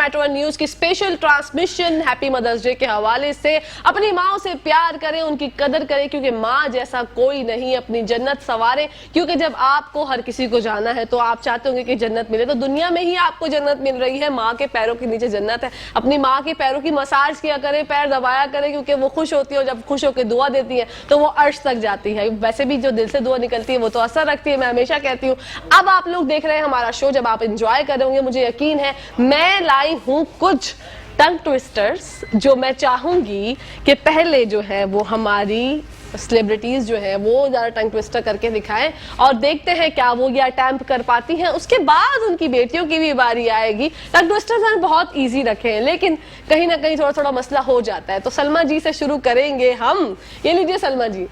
Metro one news की special transmission happy mother's day के हवाले से। अपनी माँ से प्यार करें, उनकी कदर करें, क्योंकि माँ जैसा कोई नहीं। अपनी जन्नत संवारें, क्योंकि जब आपको हर किसी को जाना है तो आप चाहते होंगे कि जन्नत मिले, तो दुनिया में ही आपको जन्नत मिल रही है। माँ के पैरों के नीचे जन्नत है। अपनी माँ के पैरों की मसाज किया करें, पैर दबाया करें, क्योंकि वो खुश होती है और जब खुश होकर दुआ देती है तो वो अर्श तक जाती है। वैसे भी जो दिल से दुआ निकलती है वो तो असर रखती है, मैं हमेशा कहती हूँ। अब आप लोग देख रहे हैं हमारा शो, जब आप एंजॉय कर रहे होंगे, मुझे यकीन है मैं लाई हूँ कुछ टंग ट्विस्टर्स जो मैं चाहूंगी कि पहले जो है वो हमारी सेलिब्रिटीज जो है वो ज्यादा टंग ट्विस्टर करके दिखाएं और देखते हैं क्या वो ये अटेम्प्ट कर पाती हैं। उसके बाद उनकी बेटियों की भी बारी आएगी। टंग ट्विस्टर्स मैंने बहुत इजी रखे हैं, लेकिन कहीं ना कहीं थोड़ा थोड़ा मसला हो जाता है। तो सलमा जी से शुरू करेंगे हम। ये लीजिए सलमा जी,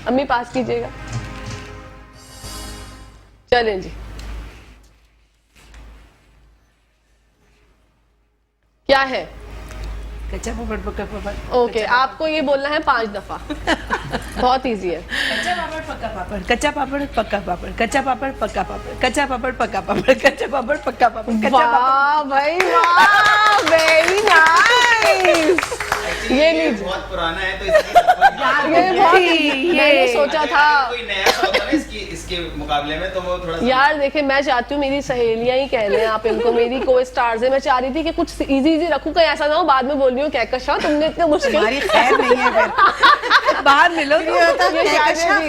अम्मी पास कीजिएगा। चलें जी, क्या है? कच्चा पापड़ पक्का पापड़। ओके, आपको ये बोलना है 5 दफा। बहुत इजी है। कच्चा पापड़ पक्का पापड़, कच्चा पापड़ पक्का पापड़, कच्चा पापड़ पक्का पापड़, कच्चा पापड़ पक्का पापड़, कच्चा पापड़ पक्का पापड़। वाह भाई वाह, वेरी नाइस। ये लीजिए, बहुत पुराना है तो इसलिए ये बहुत मैंने सोचा था कोई नया सा होता है इसके मुकाबले में, तो वो थोड़ा यार। देखिए, मैं चाहती हूँ मेरी सहेलियां ही कह लें आप इनको, मेरी को स्टार्स है। मैं चाह रही थी कि कुछ इजी इजी रखूं, कहीं ऐसा ना हो बाद में बोल रही हूँ कहकशा तुमने इतने मुश्किल। हमारी खैर नहीं है फिर। बाहर मिलो तो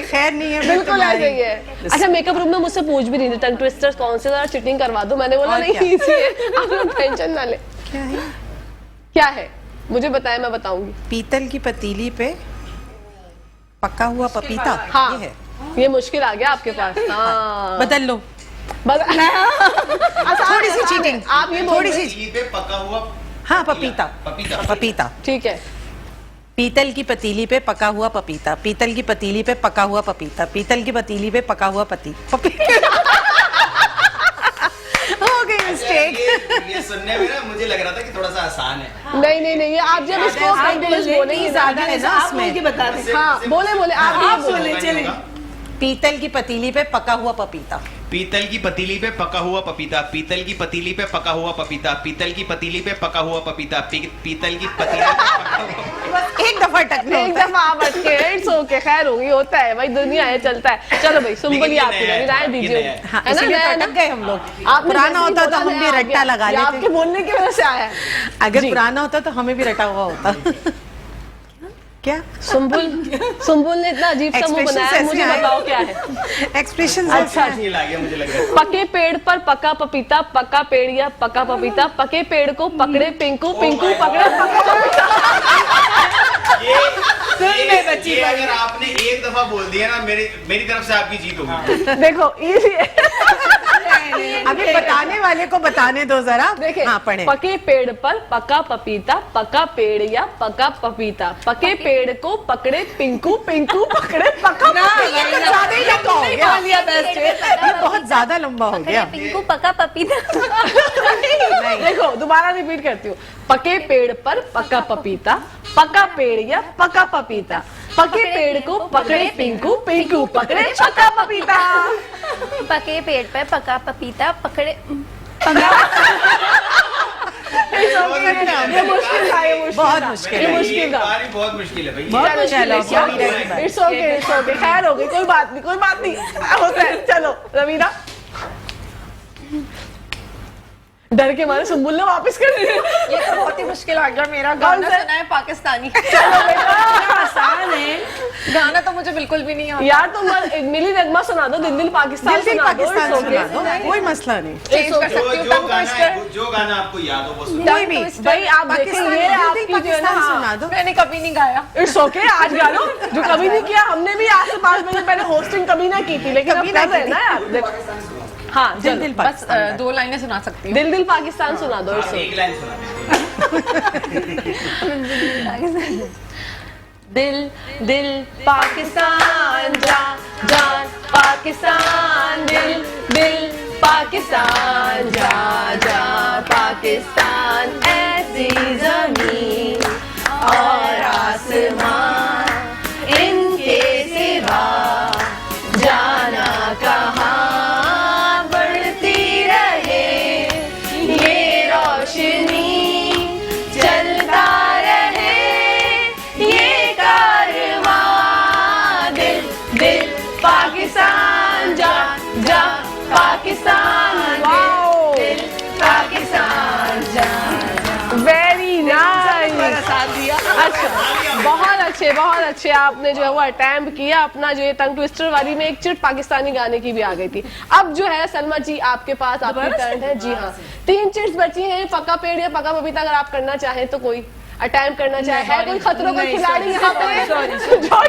खैर नहीं है, बिल्कुल ऐसे ही है। अच्छा, मेकअप रूम में मुझसे पूछ भी नहीं थे टंग ट्विस्टर्स कौन से, जरा चिटिंग करवा दो। मैंने बोला नहीं इजी है, आप लोग टेंशन ना ले। क्या है? क्या है मुझे बताएं, मैं बताऊंगी। पीतल की पतीली पे पका हुआ पपीता। हाँ, ये है। ये मुश्किल आ गया आपके पास। हाँ, बदल लो। थोड़ी सी चीटिंग। आप ये थोड़ी सी पतीली पे पका हुआ। हाँ, पपीता पपीता पपीता। ठीक है। पीतल की पतीली पे पका हुआ पपीता, पीतल की पतीली पे पका हुआ पपीता, पीतल की पतीली पे पका हुआ हो गई मिस्टेक। ये सुनने में ना मुझे लग रहा था कि थोड़ा सा आसान है। नहीं नहीं नहीं, ये आप जब इसको बोलेंगे ज्यादा है ना उसमें। बता दें। हाँ, बोले बोले आप बोले। चले। पीतल की पतीली पे पका हुआ पपीता, पीतल की पतीली पे पका हुआ पपीता, पीतल की पतीली पे पका हुआ पपीता, पीतल की पतीली पे पका हुआ पपीता, पीतल की पतीली पे पका हुआ। बस एक दफा अटकना एक दफा आप अटके, इट्स ओके, खैर होगी, होता है भाई, दुनिया है, चलता है। चलो भाई, सुम्बल आपकी राय दीजिए। हाँ, इसलिए तो अटक गए हम लोग। आपने पुराना होता तो हम भी रट्टा लगा लेते। आपके बोलने की वजह से आया है। अगर पुराना होता तो हमें भी रटा हुआ होता। क्या? सुम्बुल ने इतना अजीब सा मुंह बनाया है, मुझे बताओ क्या है एक्सप्रेशन। अच्छा, मुझे लग रहा है पके पेड़ पर पका पपीता, पका पेड़ या पका पपीता, पके पेड़ को पकड़े पिंकू, पिंकू पकड़े पका पपीता। ये अगर आपने एक दफा बोल दिया ना, मेरी तरफ से आपकी जीत होगी। देखो इजी है। अभी बताने वाले को बताने दो जरा। देखिए, हाँ, पढ़े। पके पेड़ पर पका पपीता, पका पेड़ या पका पपीता, पके पेड़ को पकड़े पिंकू, पिंकू पकड़े पका पपीता। ज्यादा ही लंबा हो गया। ये बहुत ज्यादा लंबा हो गया। पिंकू पका पपीता। देखो, दोबारा रिपीट करती हूँ। पके पेड़ पर पका पपीता, पका पेड़ या पका पपीता, पके पेड़ को पकड़े पिंकू, पिंकू पकड़े पका पपीता। पके पेड़ पर पका पपीता, पकड़े ये मुश्किल था, ये बहुत मुश्किल है। मुश्किल था, बहुत मुश्किल है भाई। बहुत मुश्किल है। इट्स ओके, इट्स ओके, खैर हो गई, कोई बात नहीं, कोई बात नहीं, होता है। चलो रवीना, डर के मारे सुम्बुल ने वापस कर दिया। ये तो बहुत ही मुश्किल आ गया। मेरा गाना सुना है पाकिस्तानी। चलो बेटा, आसान है गाना, तो मुझे बिल्कुल भी नहीं आता यार तुम मिली नगमा सुना दो, दिल दिल पाकिस्तान सुना दो, सुना दो, कोई मसला नहीं। चेंज कर सकती हूँ। जो गाना आपको याद हो वो सुनो। कोई भी भाई आप देखिए, ये आपकी जो है ना, सुना दो। मैंने कभी नहीं गाया। इट्स ओके, आज गा लो, जो कभी नहीं किया हमने भी। आज से 5 महीने पहले होस्टिंग कभी ना की थी, लेकिन अब कर रहे हैं ना यार। हाँ, दिल दिल बस 2 लाइनें सुना सकती हूँ। दिल दिल पाकिस्तान सुना दो। एक लाइन सुना। दिल दिल पाकिस्तान, जान जान पाकिस्तान, दिल दिल पाकिस्तान, जान जान पाकिस्तान, ऐसी जमीन और आसमान, इनके सिवा जाना कहाँ, बढ़ती रहे ये रोशनी अच्छा, बहुत अच्छे आपने जो है वो अटेम्प्ट किया अपना जो ये टंग ट्विस्टर वाली में एक चिट पाकिस्तानी गाने की भी आ गई थी। अब जो है सलमा जी आपके पास आपकी टर्न है। जी हाँ, 3 चिट्स बची हैं, पक्का पेड़ या पक्का पपीता। अगर आप करना चाहें तो कोई अटेम्प्ट करना चाहे, है कोई खतरों का खिलाड़ी यहाँ पे जो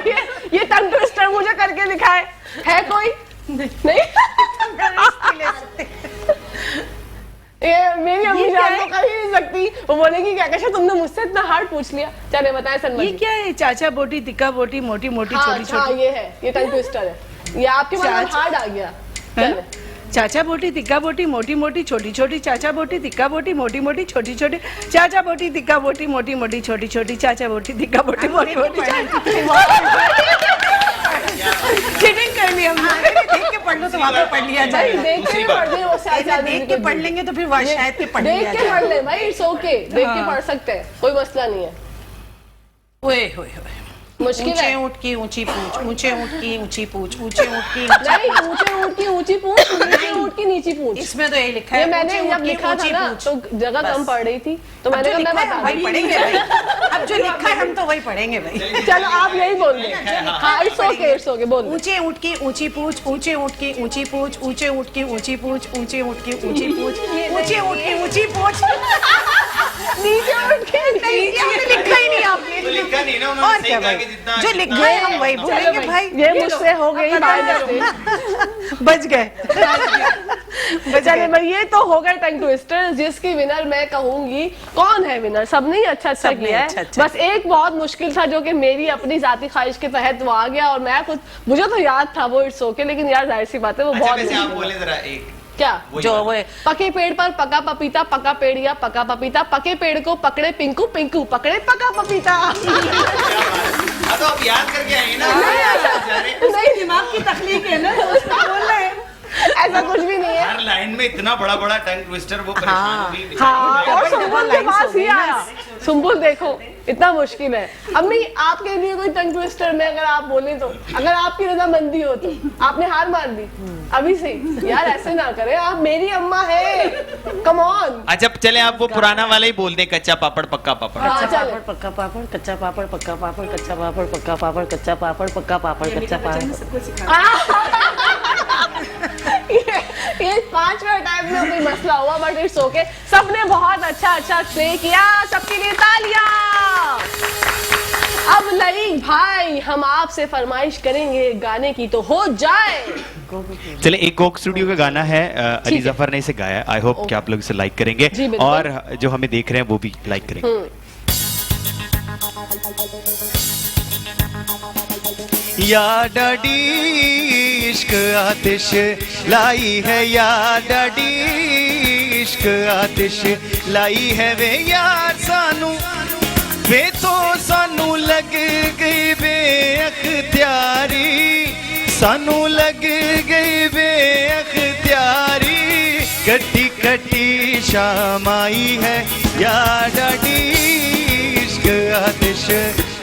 ये टंग ट्विस्टर मुझे करके दिखाए, है कोई? नहीं ये मेरी अम्मी जान तो कर ही नहीं सकती, वो बोलेगी क्या कैसे तुमने मुझसे इतना हार्ड पूछ लिया। चले बताएं सलमा ये जी। क्या है? चाचा बोटी, तिक्का बोटी, मोटी मोटी, हाँ, छोटी छोटी। ये है, ये टंग ट्विस्टर है। ये आपके पास हार्ड आ गया। चले। चाचा बोटी, तिक्का बोटी, मोटी मोटी, छोटी छोटी। चाचा बोटी, तिक्का बोटी, मोटी मोटी, छोटी छोटी। चाचा बोटी, तिक्का बोटी, मोटी मोटी, छोटी छोटी। चाचा बोटी, तिक्का बोटी, मोटी मोटी। चीटिंग कर ली हमने। देख के पढ़ लो तो वहाँ पे पढ़ लिया भाई जाए। देख के पढ़ ले, वो शायद देख के पढ़ लेंगे तो फिर वहाँ शायद के पढ़ देख लिया के जाए। पढ़ ले भाई, इट्स ओके, देख के पढ़ सकते हैं, कोई मसला नहीं है। ओए होए होए। मुश्किल है। ऊंचे ऊँट की ऊंची पूंछ, ऊंचे ऊँट की ऊंची पूंछ, ऊंचे ऊँट की नहीं, ऊंचे ऊंट की ऊंची पूंछ, नीचे ऊंट की नीची पूंछ। इसमें तो यही लिखा ये है। मैंने ऊंचे जब ऊँट की लिखा था ऊंची ना पूंछ। तो जगह कम पढ़ रही थी, तो मैंने कहा मैं बता वही पढ़ेंगे भाई। अब जो लिखा है हम तो वही पढ़ेंगे भाई। चलो आप यही बोल दे। हाँ, इट्स ओके बोल दे। ऊंचे ऊँट की ऊंची पूंछ, ऊंचे ऊँट की ऊंची पूंछ, ऊंचे ऊँट की ऊंची पूंछ, ऊंचे ऊँट की ऊंची पूंछ, ऊंचे ऊँट की ऊंची पूंछ। नीचे ऊँट की लिखा ही नहीं आपने। तो लिखा नहीं ना और उन्होंने, क्या सही कहा भाई, कि जितना जो लिखा है हम वही बोलेंगे भाई। ये मुझसे हो गई बात। बच गए। चले भाई, ये तो हो गए टंग ट्विस्टर, जिसकी विनर मैं कहूंगी। कौन है विनर? सबने ही अच्छा सबने किया है। अच्छा। बस एक बहुत मुश्किल था जो कि मेरी अपनी जाती ख्वाहिश के तहत वो आ गया, और मैं खुद मुझे तो याद था वो, इट्स ओके, लेकिन यार जाहिर सी बात है वो अच्छा बहुत वैसे आप मुश्किल बोले है। जरा एक क्या वही जो वाला। वो पके पेड़ पर पका पपीता, पका पेड़ या पका पपीता। पके पेड़ को पकड़े पिंकू, पिंकू पकड़े पका पपीता। हाँ तो आप याद करके आए ना। नहीं, दिमाग की तखलीक है ना, उसको बोल रहे हैं। ऐसा कुछ भी नहीं है। हर लाइन में इतना बड़ा बड़ा टंग ट्विस्टर, वो परेशान हुई। हाँ, और डबल सुम्बुल के लाइन्स पास हो गई ही ना। आया। सुम्बुल देखो इतना मुश्किल है। अम्मी आपके लिए कोई टंग ट्विस्टर में अगर आप बोले तो, अगर आपकी रजामंदी हो तो। आपने हार मान दी अभी से? यार ऐसे ना करें, आप मेरी अम्मा है, कम ऑन। अच्छा चले आप वो पुराना वाला ही बोल दें, कच्चा पापड़ पक्का पापड़। हाँ, कच्चा चले। पापड़, पक्का पापड़, कच्चा पापड़, पक्का पापड़, कच्चा पापड़, पक्का पापड़, कच्चा पापड़, पक्का पापड़, कच्चा पापड़। ये 5वें टाइम में कोई मसला हुआ, बट इट्स ओके। सबने बहुत अच्छा प्ले किया, सबके लिए तालियां। अब लईक भाई, हम आपसे फरमाइश करेंगे गाने की, तो हो जाए। चले एक कोक स्टूडियो का गाना है, अली जफर ने इसे गाया। आई होप कि आप लोग इसे लाइक करेंगे, जी, बिल्कुल। और जो हमें देख रहे हैं वो भी लाइक करेंगे। या डडी इश्क आतिश लाई है, या डडी इश्क आतिश लाई है वे यार सानू, वे तो सानू लग गई बेअख्तियारी, सानू लग गई बेअख्तियारी। कटी कटी शाम आई है, या डडी इश्क आतिश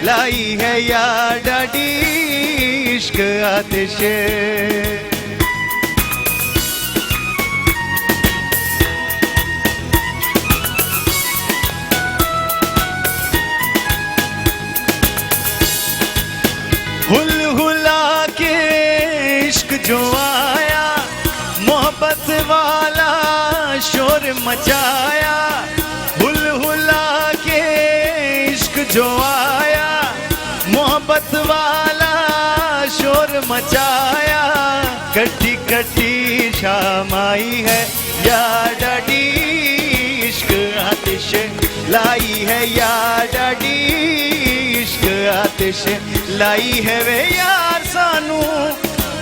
लाई है, या डडी इश्क आतिश। हुल हुला के इश्क जो आया, मोहब्बत वाला शोर मचाया। हुल हुला के इश्क जो आया, मोहब्बत वाला शोर मचाया। कटी कटी शाम आई है, या डडी इश्क आतिश लाई है, या डडी इश्क आतिश लाई है वे यार सानू,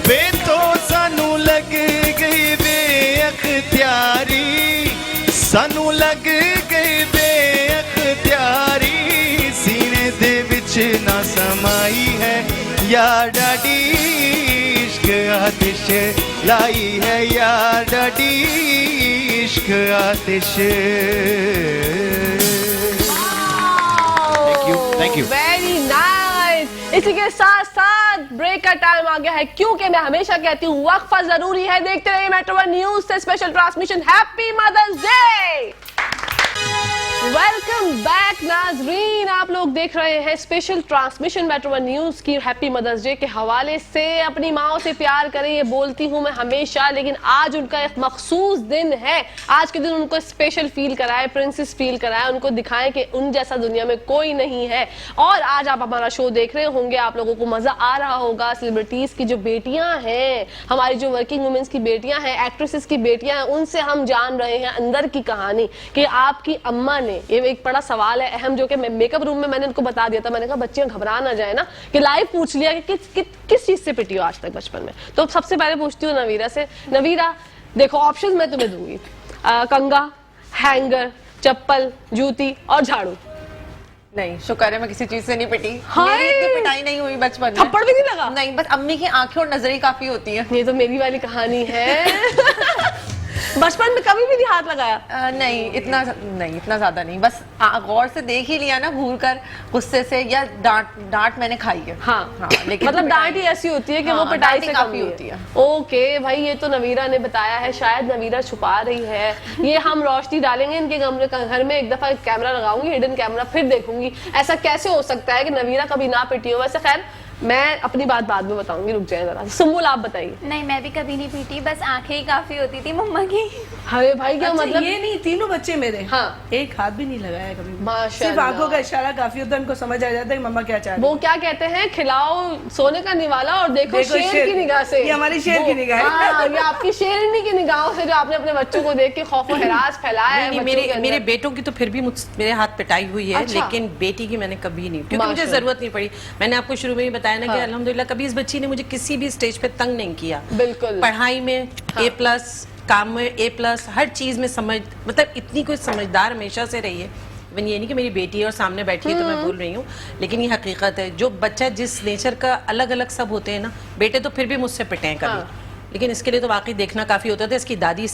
वे तो सानू लग गई बेअख्तियारी, सानू लग गई बेअख्तियारी। सीने दे विच ना समाई है, या डडी इश्क आतिश लाई है, या डडी इश्क आतिश। Thank you. Very nice. इसी के साथ साथ ब्रेक का टाइम आ गया है, क्योंकि मैं हमेशा कहती हूँ वक्फा जरूरी है। देखते रहिए मेट्रो वन न्यूज से special transmission. Happy mother's day. Welcome back नाजरीन, आप लोग देख रहे हैं special transmission metro one news की हैप्पी मदर्स डे के हवाले से। अपनी माओ से प्यार करें, ये बोलती हूं मैं हमेशा, लेकिन आज उनका एक मखसूस दिन है। आज के दिन उनको स्पेशल फील कराए, प्रिंसेस फील कराए, उनको दिखाएं कि उन जैसा दुनिया में कोई नहीं है। और आज आप हमारा शो देख रहे होंगे, आप लोगों को मजा आ रहा होगा। सेलिब्रिटीज की जो बेटियां हैं, हमारी जो वर्किंग वुमेन्स की बेटियां हैं, एक्ट्रेसेस की बेटियां हैं, उनसे हम जान रहे हैं अंदर की कहानी कि आपकी अम्मा ने, ये एक बड़ा सवाल है अहम, जो कि मेकअप रूम में मैंने उनको बता दिया था। मैंने कहा बच्चियां घबरा ना जाए ना, कि लाइव पूछ लिया कि किस चीज से पिटी हो आज तक बचपन में। तो सबसे पहले पूछती हूँ नवीरा से। नवीरा देखो, ऑप्शन मैं तुम्हें दूंगी, कंगा, हैंगर, चप्पल, जूती और झाड़ू। नहीं, शुक्र है मैं किसी चीज से नहीं पिटी। हाय! मेरी इतनी पिटाई नहीं हुई बचपन में। थप्पड़ भी नहीं लगा? नहीं, बस अम्मी की आंखें और नजरें काफी होती हैं। ये तो मेरी वाली कहानी है। बचपन में कभी भी नहीं हाथ लगाया? नहीं, इतना ज्यादा नहीं, बस गौर से देख ही लिया ना, घूर कर गुस्से से, या डांट मैंने खाई है। हाँ, लेकिन मतलब डांट ही ऐसी होती है कि वो पिटाई से काफी होती है। ओके भाई, ये तो नवीरा ने बताया है, शायद नवीरा छुपा रही है। ये हम रोशनी डालेंगे इनके घर में, एक दफा कैमरा लगाऊंगी, हिडन कैमरा, फिर देखूंगी ऐसा कैसे हो सकता है कि नवीरा कभी ना पिटी हो। वैसे खैर मैं अपनी बात बाद में बताऊंगी, रुक जाए जरा। सुम्बुल आप बताइए। नहीं, मैं भी कभी नहीं पीटी, बस आंखें ही काफी होती थी मम्मा की। अरे भाई क्या अच्छा, मतलब? ये नहीं, तीनों बच्चे मेरे, हाँ, एक हाथ भी नहीं लगाया कभी। सिर्फ माशाल्लाह। आंखों का इशारा काफी होता है, उनको समझ आ जाता है कि मम्मा क्या चाह रही है। वो क्या कहते हैं, खिलाओ सोने का निवाला और देखो शेर की निगाह से। ये हमारी शेर की निगाह है। हाँ, ये आपकी शेरनी की निगाहों से जो आपने अपने बच्चों को देख के खौफ और हिरास फैलाया है। मेरे बेटों की तो फिर भी मेरे हाथ पिटाई हुई है। अच्छा। लेकिन बेटी की मैंने कभी नहीं, क्योंकि मुझे जरूरत नहीं पड़ी। मैंने आपको शुरू में ही बताया ना कि अल्हम्दुलिल्लाह कभी इस बच्ची ने मुझे किसी भी स्टेज पे तंग नहीं किया। बिल्कुल। पढ़ाई में A+, काम में A+, हर चीज में मतलब इतनी कोई समझदार हमेशा से रही है। इवन ये नहीं कि मेरी बेटी है और सामने बैठी है तो मैं बोल रही हूँ, लेकिन ये हकीकत है। जो बच्चा जिस नेचर का अलग अलग सब होते हैं ना, बेटे तो फिर भी मुझसे पिटे हैं कभी, लेकिन इसके लिए तो वाकई देखना काफी होता था। इसकी दादी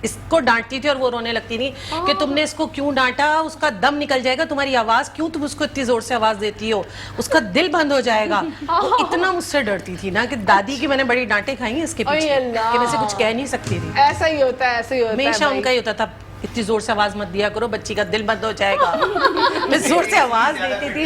इसको डांटती थी और वो रोने लगती थी कि तुमने इसको क्यों डांटा, उसका दम निकल जाएगा, तुम्हारी आवाज क्यों, तुम उसको इतनी जोर से आवाज देती हो, उसका दिल बंद हो जाएगा। वो इतना मुझसे डरती थी ना कि दादी की मैंने बड़ी डांटे खाई हैं इसके पीछे कि मैं से कुछ कह नहीं सकती थी। ऐसा ही होता है, ऐसा ही होता है। हमेशा उनका ही होता था, इतनी जोर से आवाज मत दिया करो, बच्ची का दिल बंद हो जाएगा। मैं जोर से आवाज देती थी।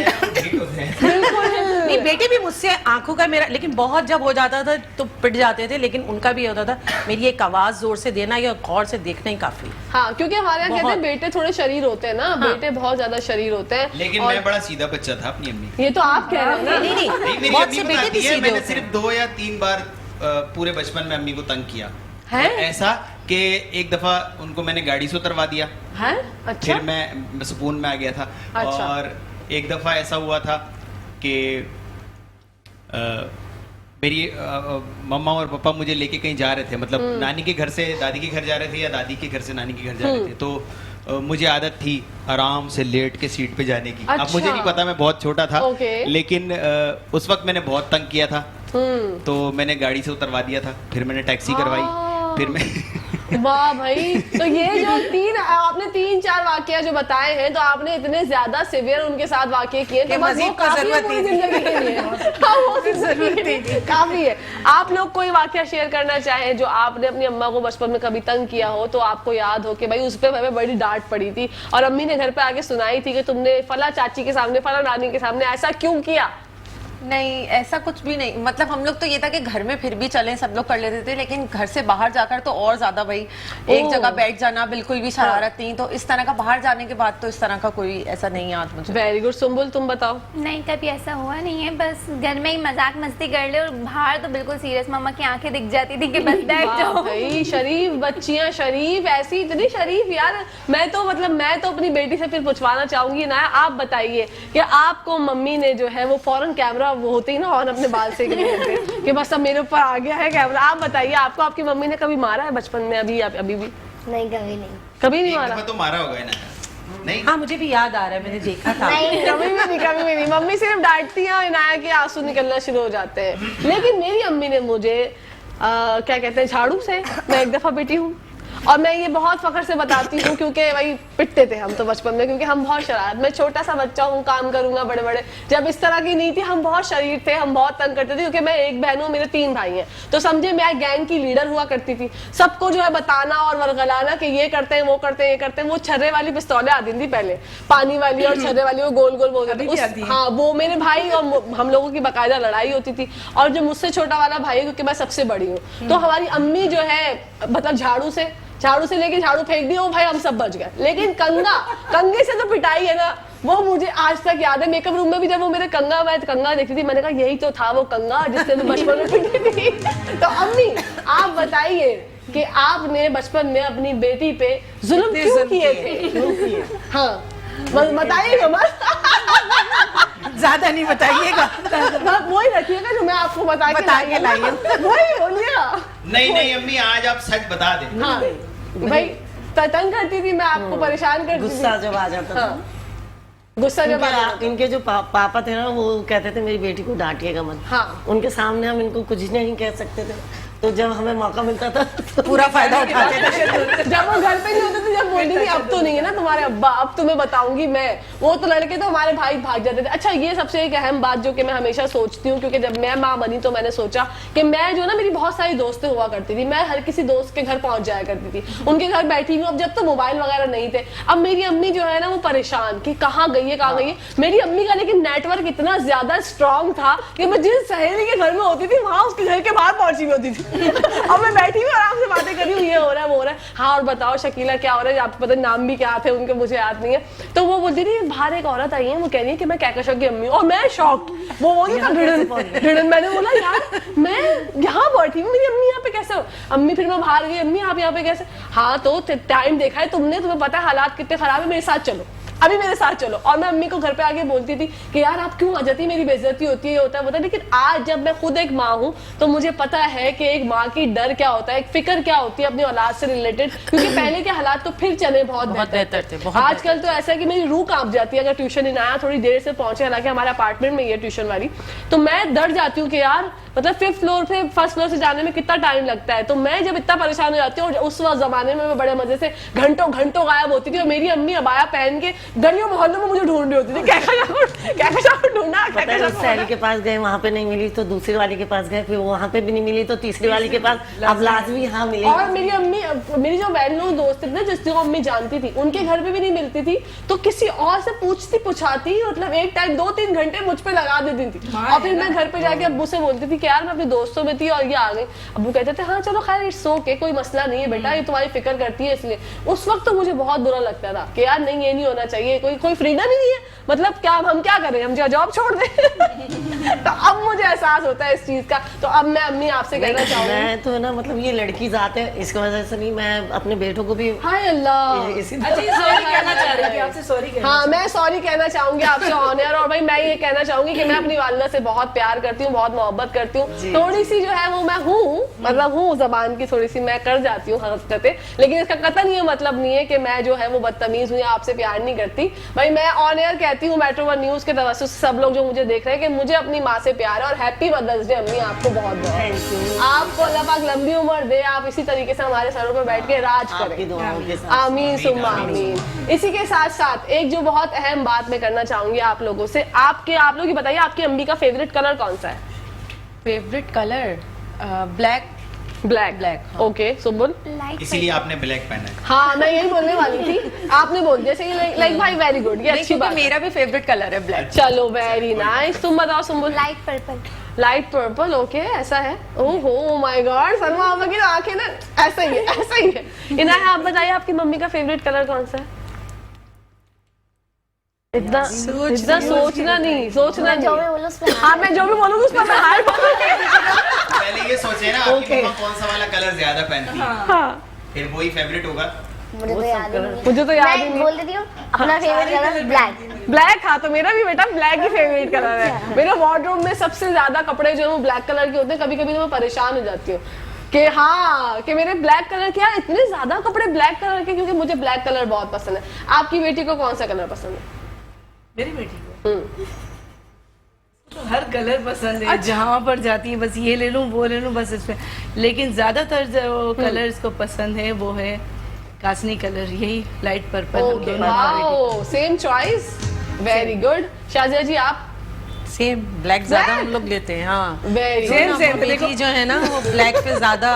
नहीं, बेटे भी मुझसे आंखों का मेरा, लेकिन बहुत जब हो जाता था तो पिट जाते थे, लेकिन उनका भी होता था। मेरी एक आवाज जोर से देना या गौर से देखना ही काफी। हाँ, क्योंकि हमारे यहाँ कहते हैं बेटे थोड़े शरीर होते हैं ना, बेटे बहुत ज्यादा शरीर होते हैं। लेकिन मैं बड़ा सीधा बच्चा था अपनी अम्मी। ये तो आप कह रहे हैं ना। नहीं, मेरी बहुत अम्मी से बेटे बताती भी है, सीधे मैंने होते सिर्फ 2 या 3 बार पूरे बचपन में अम्मी को तंग किया है? ऐसा कि एक दफा उनको मैंने गाड़ी से उतरवा दिया है? अच्छा। फिर मैं सुकून में आ गया था। अच्छा। और एक दफा ऐसा हुआ था कि मेरी मम्मा और पापा मुझे लेके कहीं जा रहे थे, मतलब नानी के घर से दादी के घर जा रहे थे या दादी के घर से नानी के घर जा रहे थे। तो मुझे आदत थी आराम से लेट के सीट पे जाने की। अच्छा। अब मुझे नहीं पता, मैं बहुत छोटा था। ओके। लेकिन उस वक्त मैंने बहुत तंग किया था, तो मैंने गाड़ी से उतरवा दिया था। फिर मैंने टैक्सी करवाई, फिर मैं वाह भाई, तो ये जो आपने 3-4 वाकया जो बताए हैं, तो आपने इतने ज्यादा सिवियर उनके साथ वाकये किए तो मज़ीद वो काफी है पूरी जिंदगी के लिए। हाँ, वो जिंदगी काफी है। आप लोग कोई वाकया शेयर करना चाहें जो आपने अपनी अम्मा को बचपन में कभी तंग किया हो, तो आपको याद हो कि भाई उस पर हमें बड़ी डांट पड़ी थी और अम्मी ने घर पे आके सुनाई थी कि तुमने फला चाची के सामने, फला नानी के सामने ऐसा क्यों किया? नहीं, ऐसा कुछ भी नहीं। मतलब हम लोग तो ये था कि घर में फिर भी चलें, सब लोग कर लेते थे, लेकिन घर से बाहर जाकर तो और ज्यादा भाई, एक जगह बैठ जाना, बिल्कुल भी शरारत नहीं। तो इस तरह का बाहर जाने के बाद तो इस तरह का कोई ऐसा नहीं याद मुझे। Very good. सुम्बुल तुम बताओ। नहीं, कभी ऐसा हुआ नहीं है, बस घर में ही मजाक मस्ती कर ले, और बाहर तो बिल्कुल सीरियस। मम्मा की आंखें दिख जाती थी कि बस बैठ वाह जाओ। भाई, शरीफ बच्चियां, शरीफ, ऐसी इतनी शरीफ यार। मैं तो अपनी बेटी से फिर पूछवाना चाहूंगी ना, आप बताइए कि आपको मम्मी ने जो है वो फौरन कैमरा वो होते ही ना और अपने बाल से कि बस अब मेरे ऊपर आ गया है कैमरा। आप बताइए, आपको आपकी मम्मी ने कभी मारा है बचपन में? अभी भी नहीं, कभी नहीं। कभी नहीं एक मारा? दफा तो मारा होगा ना? नहीं, हाँ, मुझे भी याद आ रहा है, मैंने देखा था। कभी भी नहीं। मम्मी सिर्फ डांटती हैं, इनाया के आंसू निकलना शुरू हो जाते हैं। लेकिन मेरी अम्मी ने मुझे क्या कहते हैं, झाड़ू से मैं एक दफा पिटी हूँ। और मैं ये बहुत फख्र से बताती हूँ क्योंकि भाई पिटते थे हम तो बचपन में, क्योंकि हम बहुत शरारत, मैं छोटा सा बच्चा हूँ, काम करूंगा बड़े बड़े, जब इस तरह की नहीं थी, हम बहुत शरीर थे, हम बहुत तंग करते थे, क्योंकि मैं एक बहन हूँ, मेरे 3 भाई हैं, तो समझे मैं गैंग की लीडर हुआ करती थी, सबको जो है बताना और वरगलाना कि ये करते हैं, वो करते हैं, ये करते हैं। वो छर्रे वाली पिस्तौलें आती थी पहले, पानी वाली और छर्रे वाली, वो गोल गोल बोलते थे, हाँ वो मेरे भाई और हम लोगों की बाकायदा लड़ाई होती थी। और जो मुझसे छोटा वाला भाई है, क्योंकि मैं सबसे बड़ी हूँ, तो हमारी अम्मी जो है मतलब झाड़ू से लेके झाड़ू फेंक दी, वो भाई हम सब बच गए। लेकिन कंगे से तो पिटाई है ना, वो मुझे आज तक याद है। मेकअप रूम में भी जब वो मेरे मैं कंगा देखती थी, मैंने कहा यही तो था वो कंगा जिससे मैं बचपन में पिटी थी। तो अम्मी आप बताइए कि आपने बचपन में अपनी बेटी पे जुल्म क्यों किए थे? हाँ बताइएगा मत, ज्यादा नहीं बताइएगा, वही रखिएगा जो मैं आपको बता के लाइए, वही बोलिएगा। नहीं अम्मी, आज आप सच बता दें। हाँ भाई तंग करती थी मैं, आपको परेशान करती थी। गुस्सा जब आ जाता था, गुस्सा जब आ जाता, इनके जो पापा थे ना, वो कहते थे मेरी बेटी को डांटिएगा मत। हाँ। उनके सामने हम इनको कुछ नहीं कह सकते थे, तो जब हमें मौका मिलता था तो पूरा फायदा उठाते थे। जब वो घर पे नहीं होते थे, जब बोलती थी अब तो नहीं है ना तुम्हारे अब्बा, अब तुम्हें बताऊंगी मैं, वो तो लड़के तो हमारे भाई भाग जाते थे। अच्छा ये सबसे एक अहम बात जो कि मैं हमेशा सोचती हूँ, क्योंकि जब मैं माँ बनी तो मैंने सोचा कि मैं जो ना, मेरी बहुत सारी दोस्तें हुआ करती थी, मैं हर किसी दोस्त के घर पहुंच जाया करती थी, उनके घर बैठी हूँ। अब जब तो मोबाइल वगैरह नहीं थे, अब मेरी अम्मी जो है ना वो परेशान कि कहाँ गई है। मेरी अम्मी का लेकिन नेटवर्क इतना ज्यादा स्ट्रॉन्ग था कि मैं जिस सहेली के घर में होती थी, वहां उसके घर के बाहर पहुंची हुई होती थी। अब मैं बैठी हुई आराम से बातें कर रही हूँ, ये हो रहा है वो हो रहा है, हाँ और बताओ शकीला क्या हो रहा है, आपको पता नाम भी क्या थे उनके, मुझे याद नहीं है। तो वो बोलती थी बाहर एक औरत आई है, वो कह रही है कि मैं कहकशा की अम्मी, और मैं शॉक्ड, वो बोलती था ढिड़न। मैंने बोला यार मैं यहाँ बैठी हूँ, मेरी अम्मी यहाँ पे कैसे? अम्मी फिर मैं बाहर गई, अम्मी आप यहाँ पे कैसे? हाँ तो टाइम देखा है तुमने, तुम्हें पता है हालात कितने खराब है, मेरे साथ चलो, अभी मेरे साथ चलो। और मैं अम्मी को घर पे आके बोलती थी कि यार आप क्यों आ जाती, मेरी बेइज्जती होती है, होता है। लेकिन आज जब मैं खुद एक माँ हूँ तो मुझे पता है कि एक माँ की डर क्या होता है, एक फिक्र क्या होती है अपनी औलाद से रिलेटेड, क्योंकि पहले के हालात तो फिर चले बहुत बेहतर थे। आजकल तो ऐसा है कि मेरी रूह कांप जाती है अगर ट्यूशन इन आया, थोड़ी देर से पहुंचे, हालांकि हमारे अपार्टमेंट में ये ट्यूशन वाली, तो मैं डर जाती हूँ कि यार मतलब 5th फ्लोर से 1st फ्लोर से जाने में कितना टाइम लगता है। तो मैं जब इतना परेशान हो जाती हूँ, और उस वक्त जमाने में मैं बड़े मजे से घंटों गायब होती थी, और मेरी अम्मी अबाया पहन के गलियों मोहल्लों में मुझे ढूंढ रही होती थी, कहकशा को ढूंढना, सहेली के पास गए, वहाँ पे नहीं मिली तो दूसरी वाली के पास गए, फिर वहाँ पे भी नहीं मिली तो तीसरी वाली के पास, अब लाजमी हाँ मिली। और मेरी अम्मी, मेरी जो वेल नोन दोस्त थी ना, जिसको अम्मी जानती थी, उनके घर पे भी नहीं मिलती थी, तो किसी और से पूछती पुछाती, मतलब एक टाइम 2-3 घंटे मुझ पे लगा देती थी। और फिर मैं घर पे जाके अब्बू से बोलती थी कि यार मैं अपने दोस्तों में थी और ये आ गई। अब्बू कहते थे हाँ चलो खैर इट्स ओके, कोई मसला नहीं है बेटा, ये तुम्हारी फिक्र करती है इसलिए। उस वक्त तो मुझे बहुत बुरा लगता था कि यार नहीं ये नहीं होना चाहिए, कोई फ्रीडम ही नहीं है, मतलब क्या हम क्या करें, हम जॉब छोड़ दें। तो अब मुझे एहसास होता है इस चीज का। तो अब मैं अम्मी आपसे कहना चाहूंगी, मैं तो ना मतलब ये लड़की जात है, इसकी वजह से नहीं, मैं अपने बेटों को भी हाय अल्लाह, हाँ मैं सॉरी कहना चाहूंगी आपसे ऑन एयर। और भाई मैं ये कहना चाहूंगी कि मैं अपनी वालिदा से बहुत प्यार करती हूँ, बहुत मोहब्बत करती हूँ। थोड़ी सी जो है वो मैं हूँ, मतलब हूँ जबान की थोड़ी सी मैं कर जाती हूँ हरकतें, लेकिन इसका कतई ये मतलब नहीं है कि मैं जो है वो बदतमीज हूँ या आपसे प्यार नहीं करती। भाई मैं ऑन एयर कहती हूँ मेट्रो 1 न्यूज के तवज्जुह से सब लोग जो मुझे देख रहे हैं कि मुझे अपनी माँ से प्यार है। और हैप्पी मदर्स डे अम्मी, आपको बहुत बहुत, आपको अल्लाह पाक लंबी उम्र दे, आप इसी तरीके से हमारे सरों पर बैठ के राज करें, आमीन सुम्मा आमीन। इसी के साथ साथ एक जो बहुत अहम बात मैं करना चाहूंगी आप लोगों से, आप लोग ये बताइए आपकी अम्मी का फेवरेट कलर कौन सा है? Favourite colour black. Black okay Subul, इसीलिए आपने ब्लैक पहना है। हाँ मैं यही बोलने वाली थी, आपने बोल दिया सही, लाइक भाई वेरी गुड, ये अच्छी बात। मेरा भी फेवरेट कलर है ब्लैक। चलो वेरी नाइस, तुम बताओ Subul? Light purple. Light purple, okay ऐसा है। ओहो माय गॉड, सलमा आपा की आंखें ना ऐसा ही है, ऐसा ही है। इनाया आप बताइए आपकी मम्मी का फेवरेट कलर कौन सा है? इतना सोचना नहीं, हाँ मैं जो भी बोलूँगी उस पर मैं हार बोलूँगी। पहले ये सोचे ना आपकी मम्मा कौन सा वाला कलर ज्यादा पहनती है, हाँ फिर वही फेवरेट होगा। मुझे तो याद नहीं है। मुझे तो याद ही मैं नहीं। बोल देती हूँ अपना फेवरेट कलर ब्लैक। ब्लैक, हाँ तो मेरा भी बेटा ब्लैक ही फेवरेट कलर है। मेरे वार्डरोब में सबसे ज्यादा कपड़े जो है वो ब्लैक कलर के होते हैं। कभी कभी तो मैं परेशान हो जाती हूँ कि हाँ कि मेरे ब्लैक कलर के, यार इतने ज्यादा कपड़े ब्लैक कलर के, क्योंकि मुझे ब्लैक कलर बहुत पसंद है। आपकी बेटी को कौन सा कलर पसंद है? मेरी बेटी को तो हर कलर पसंद है। जहाँ पर जाती है बस ये ले लूं वो ले लूं बस इसमें, लेकिन ज्यादातर जो कलर इसको पसंद है वो है कासनी कलर, यही लाइट पर्पल हम ओके, दोनों wow, same choice, very good. Shazia ji आप? सेम ब्लैक ज्यादा हम लोग लेते हैं। हाँ, वेरी Same, गुड। same। बेटी जो है ना वो ब्लैक पे ज्यादा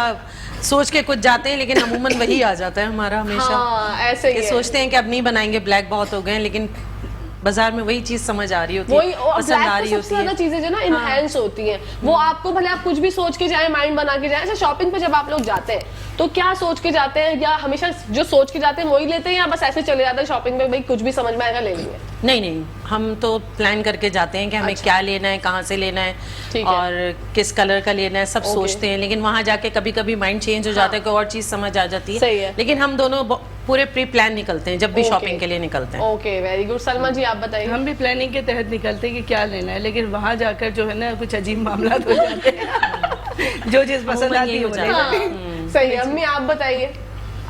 सोच के कुछ जाते हैं, लेकिन अमूमन वही आ जाता है हमारा हमेशा। हाँ, ऐसे ही कि है। सोचते हैं कि अब नहीं बनाएंगे, ब्लैक बहुत हो गए हैं, लेकिन बाजार में वही चीज समझ आ रही होती वही, है, और पसंद आ ब्लैक रही सबसे होती ज्यादा है। चीजें जो ना इनहेंस होती हैं, वो आपको भले आप कुछ भी सोच के जाए, माइंड बना के जाए। अच्छा, शॉपिंग पे जब आप लोग जाते हैं तो क्या सोच के जाते हैं, या हमेशा जो सोच के जाते हैं वही लेते हैं, या बस ऐसे चले जाते हैं शॉपिंग पे, भाई कुछ भी समझ में आएगा ले लेंगे? नहीं नहीं, हम तो प्लान करके जाते हैं कि हमें क्या लेना है, कहाँ से लेना है, ठीक है। और किस कलर का लेना है, सब ओके। सोचते हैं। लेकिन वहां जाके कभी कभी माइंड चेंज हो जाता है, कोई और चीज समझ आ जाती सही है। है। लेकिन हम दोनों पूरे प्री प्लान निकलते हैं जब भी ओके। शॉपिंग के लिए निकलते हैं। Okay, very good. Salma ji आप बताइए। हम भी प्लानिंग के तहत निकलते हैं कि क्या लेना है, लेकिन वहाँ जाकर जो है ना कुछ अजीब मामला हो जाते हैं। जो चीज पसंद अमूमन आती यही है हो वो जाता ले है। लेते हैं। सही है। अम्मी आप बताइए,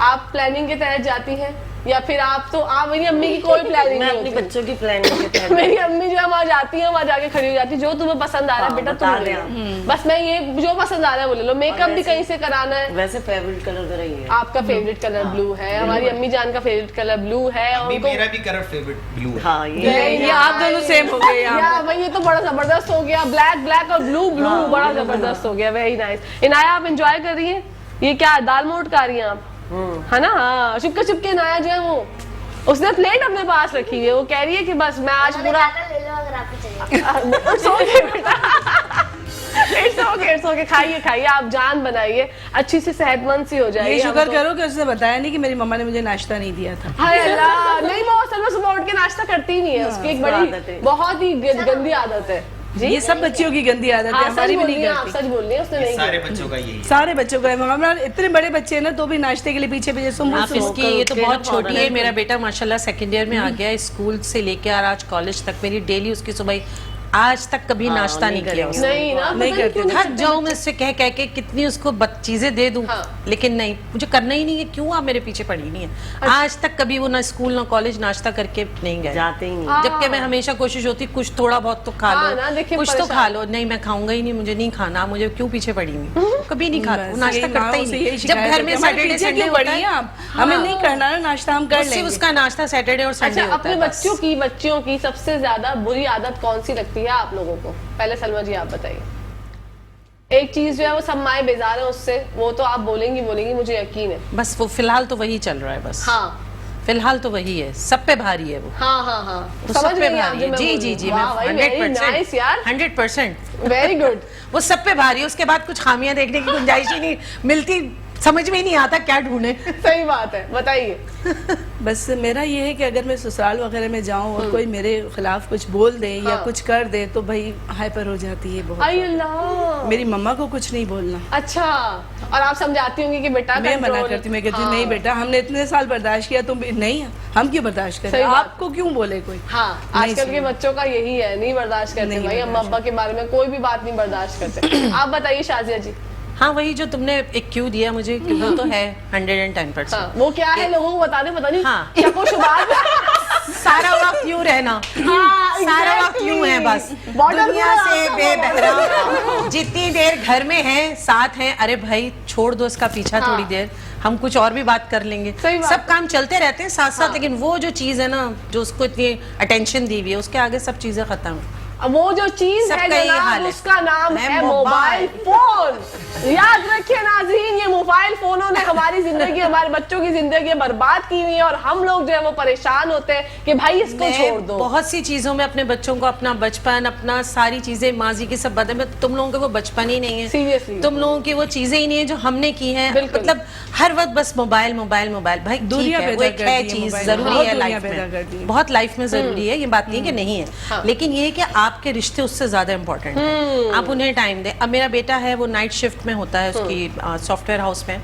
आप प्लानिंग के तहत जाती हैं या फिर आप तो आप, मेरी अम्मी की कोई प्लानिंग मैं नहीं अपनी होती। बच्चों की प्लानिंग के तहत मेरी अम्मी जो है वहाँ जाती है, वहाँ जाके खड़ी हो जाती है, जो तुम्हें पसंद आ रहा है हाँ, बेटा बता तुम ले दें लो। बस मैं ये जो पसंद आ रहा है वो ले लो। मेकअप भी वैसे- कहीं से कराना है। वैसे फेवरेट कलर मेरा ही है। आपका फेवरेट कलर ब्लू है, हमारी अम्मी जान का फेवरेट कलर ब्लू है, और अभी उनको मेरा भी कलर फेवरेट ब्लू है। हाँ ये आप दोनों सेम हो गए यहाँ या भाई ये तो बड़ा जबरदस्त हो गया, ब्लैक ब्लैक और ब्लू ब्लू, बड़ा जबरदस्त हो गया। Very nice. इनाया आप एंजॉय कर रही है? ये क्या दाल मोट खा रही हैं आप, है ना? हाँ, चुपके चुपके इनाया जो है वो, उसने प्लेट अपने पास रखी है, वो कह रही है कि बस मैं आज पूरा ले लो अगर आपको चाहिए। It's okay, बेटा। It's okay, खाइए खाइए, आप जान बनाइए, अच्छी सी सेहतमंद सी हो जाएगी। ये हम शुक्र तो- करो कि उसने बताया नहीं कि मेरी मम्मा ने मुझे नाश्ता नहीं दिया था। हाय अल्लाह, नहीं वो असल में सुबह उठ के नाश्ता करती ही नहीं है, उसकी एक उसको आदत बड़ी है। बहुत ही गंदी आदत है जी। ये सब बच्चियों की गंदी आदत है, हाँ, सच हमारी भी बोल नहीं रही हैं आप, करती। सच बोल रही हैं, उसने नहीं सारे किया। बच्चों का यही है। सारे बच्चों का है। हमारा इतने बड़े बच्चे हैं ना तो भी नाश्ते के लिए पीछे पीछे आप इसकी, ये तो केला बहुत छोटी पाउडर है। है। मेरा बेटा माशाल्लाह सेकंड ईयर में आ गया है, स्कूल से लेके और आज कॉलेज तक मेरी डेली उसकी सुबह, आज तक कभी नाश्ता नहीं किया उसने। नहीं ना, नहीं पता करते क्यों थक जाऊं मैं उससे कह कह के कितनी उसको चीजें दे दूं, हाँ। लेकिन नहीं, मुझे करना ही नहीं है। क्यों आप मेरे पीछे पड़ी नहीं है? आज तक कभी वो ना स्कूल ना कॉलेज नाश्ता करके नहीं गए। जाते ही नहीं। हाँ। जबकि मैं हमेशा कोशिश होती कुछ थोड़ा बहुत तो खा हाँ लो, ना, देखिए कुछ तो परेशान। खा लो। नहीं, मैं खाऊंगा ही नहीं, मुझे नहीं खाना, मुझे क्यों पीछे पड़ी हुई? कभी नहीं खाता, वो बस नाश्ता यही करता ही माँ उसे नहीं। यही जब शिकायत घर में करती है, हमारे सैटरडे पीछे संडे क्यों होता पड़ी है, हैं आप? हमें नहीं करना ना नाश्ता, हम कर उससे लेंगे। उसका नाश्ता सैटरडे और संडे अच्छा, होता अपने है बस। बच्चियों की सबसे ज्यादा बुरी आदत कौन सी लगती है आप लोगों को? पहले सलमा जी आप बताइए। एक चीज जो है वो सब माए बेजार है उससे, वो तो आप बोलेंगी मुझे यकीन है। बस वो फिलहाल तो वही चल रहा है बस। हाँ फिलहाल तो वही है, सब पे भारी है वो। हाँ हाँ हाँ, वो समझ सब पे गई आप भारी जो है। मैं जी बोल जी रही जी, हूँ। मैं वाह भाई, very nice यार, 100%। Very good. वो सब पे भारी है, उसके बाद कुछ खामियां देखने की गुंजाइश ही नहीं मिलती, समझ में ही नहीं आता क्या ढूंढे। सही बात है, बताइए। बस मेरा ये है कि अगर मैं ससुराल वगैरह में जाऊं और कोई मेरे खिलाफ कुछ बोल दे या हाँ। कुछ कर दे तो भाई हाइपर हो जाती है बहुत। आई अल्लाह। मेरी मम्मा को कुछ नहीं बोलना, अच्छा, और आप समझाती होंगी कि बेटा मैं मना control। करती, मैं कहती हाँ। नहीं बेटा, हमने इतने साल बर्दाश्त किया, तुम नहीं, हम क्यों बर्दाश्त सही करें, बात। आपको क्यों बोले कोई। हाँ, नहीं आजकल के सुनिए। बच्चों का यही है, नहीं बर्दाश्त करते नहीं भाई, अम्मा बर्दाश्त अब्बा के बारे में कोई भी बात नहीं बर्दाश्त करते। आप बताइए शाजिया जी। हाँ, वही जो तुमने एक क्यू दिया मुझे, कि वो तो है 110%। हाँ, वो क्या है लोगों को बता दे, पता नहीं हाँ। क्या कुछ बात सारा वक्त यूं रहना, हाँ, सारा वक्त exactly। यूं है बस, Border दुनिया पूरा से आपका बेबहरा। जितनी देर घर में है, साथ हैं, अरे भाई छोड़ दो इसका पीछा हाँ। थोड़ी देर, हम कुछ और भी बात कर लेंगे। सही बात सब काम चलते रहते हैं साथ साथ, हाँ। लेकिन वो जो चीज है ना, जो उसको इतनी अटेंशन दी हुई है, उसके आगे सब चीजें खत्म। अब वो जो चीज सबका है ये जनाब, हाल है। उसका नाम है है मोबाइल फोन। याद रखिए नाज़रीन, ये मोबाइल फोनों ने हमारी जिंदगी, हमारे बच्चों की जिंदगी बर्बाद की हुई है, और हम लोग जो है वो परेशान होते हैं कि भाई इसको छोड़ दो। बहुत सी चीजों में अपने बच्चों को अपना बचपन, अपना सारी चीजें माजी की सब बदल में, तुम लोगों का वो बचपन ही नहीं है। Seriously। तुम लोगों की वो चीजें ही नहीं है जो हमने की हैं। बिल्कुल। मतलब हर वक्त बस मोबाइल मोबाइल मोबाइल। भाई ठीक दुनिया है, वो पैदा एक कर है दी है चीज, मोबाइल, जरूरी बहुत है दुनिया लाइफ पैदा कर दी में, है। बहुत लाइफ में जरूरी है, ये बात नहीं है कि नहीं हाँ। है, लेकिन ये है कि आपके रिश्ते उससे ज्यादा इंपॉर्टेंट है। आप उन्हें टाइम दें। अब मेरा बेटा है, वो नाइट शिफ्ट में होता है उसकी सॉफ्टवेयर हाउस में,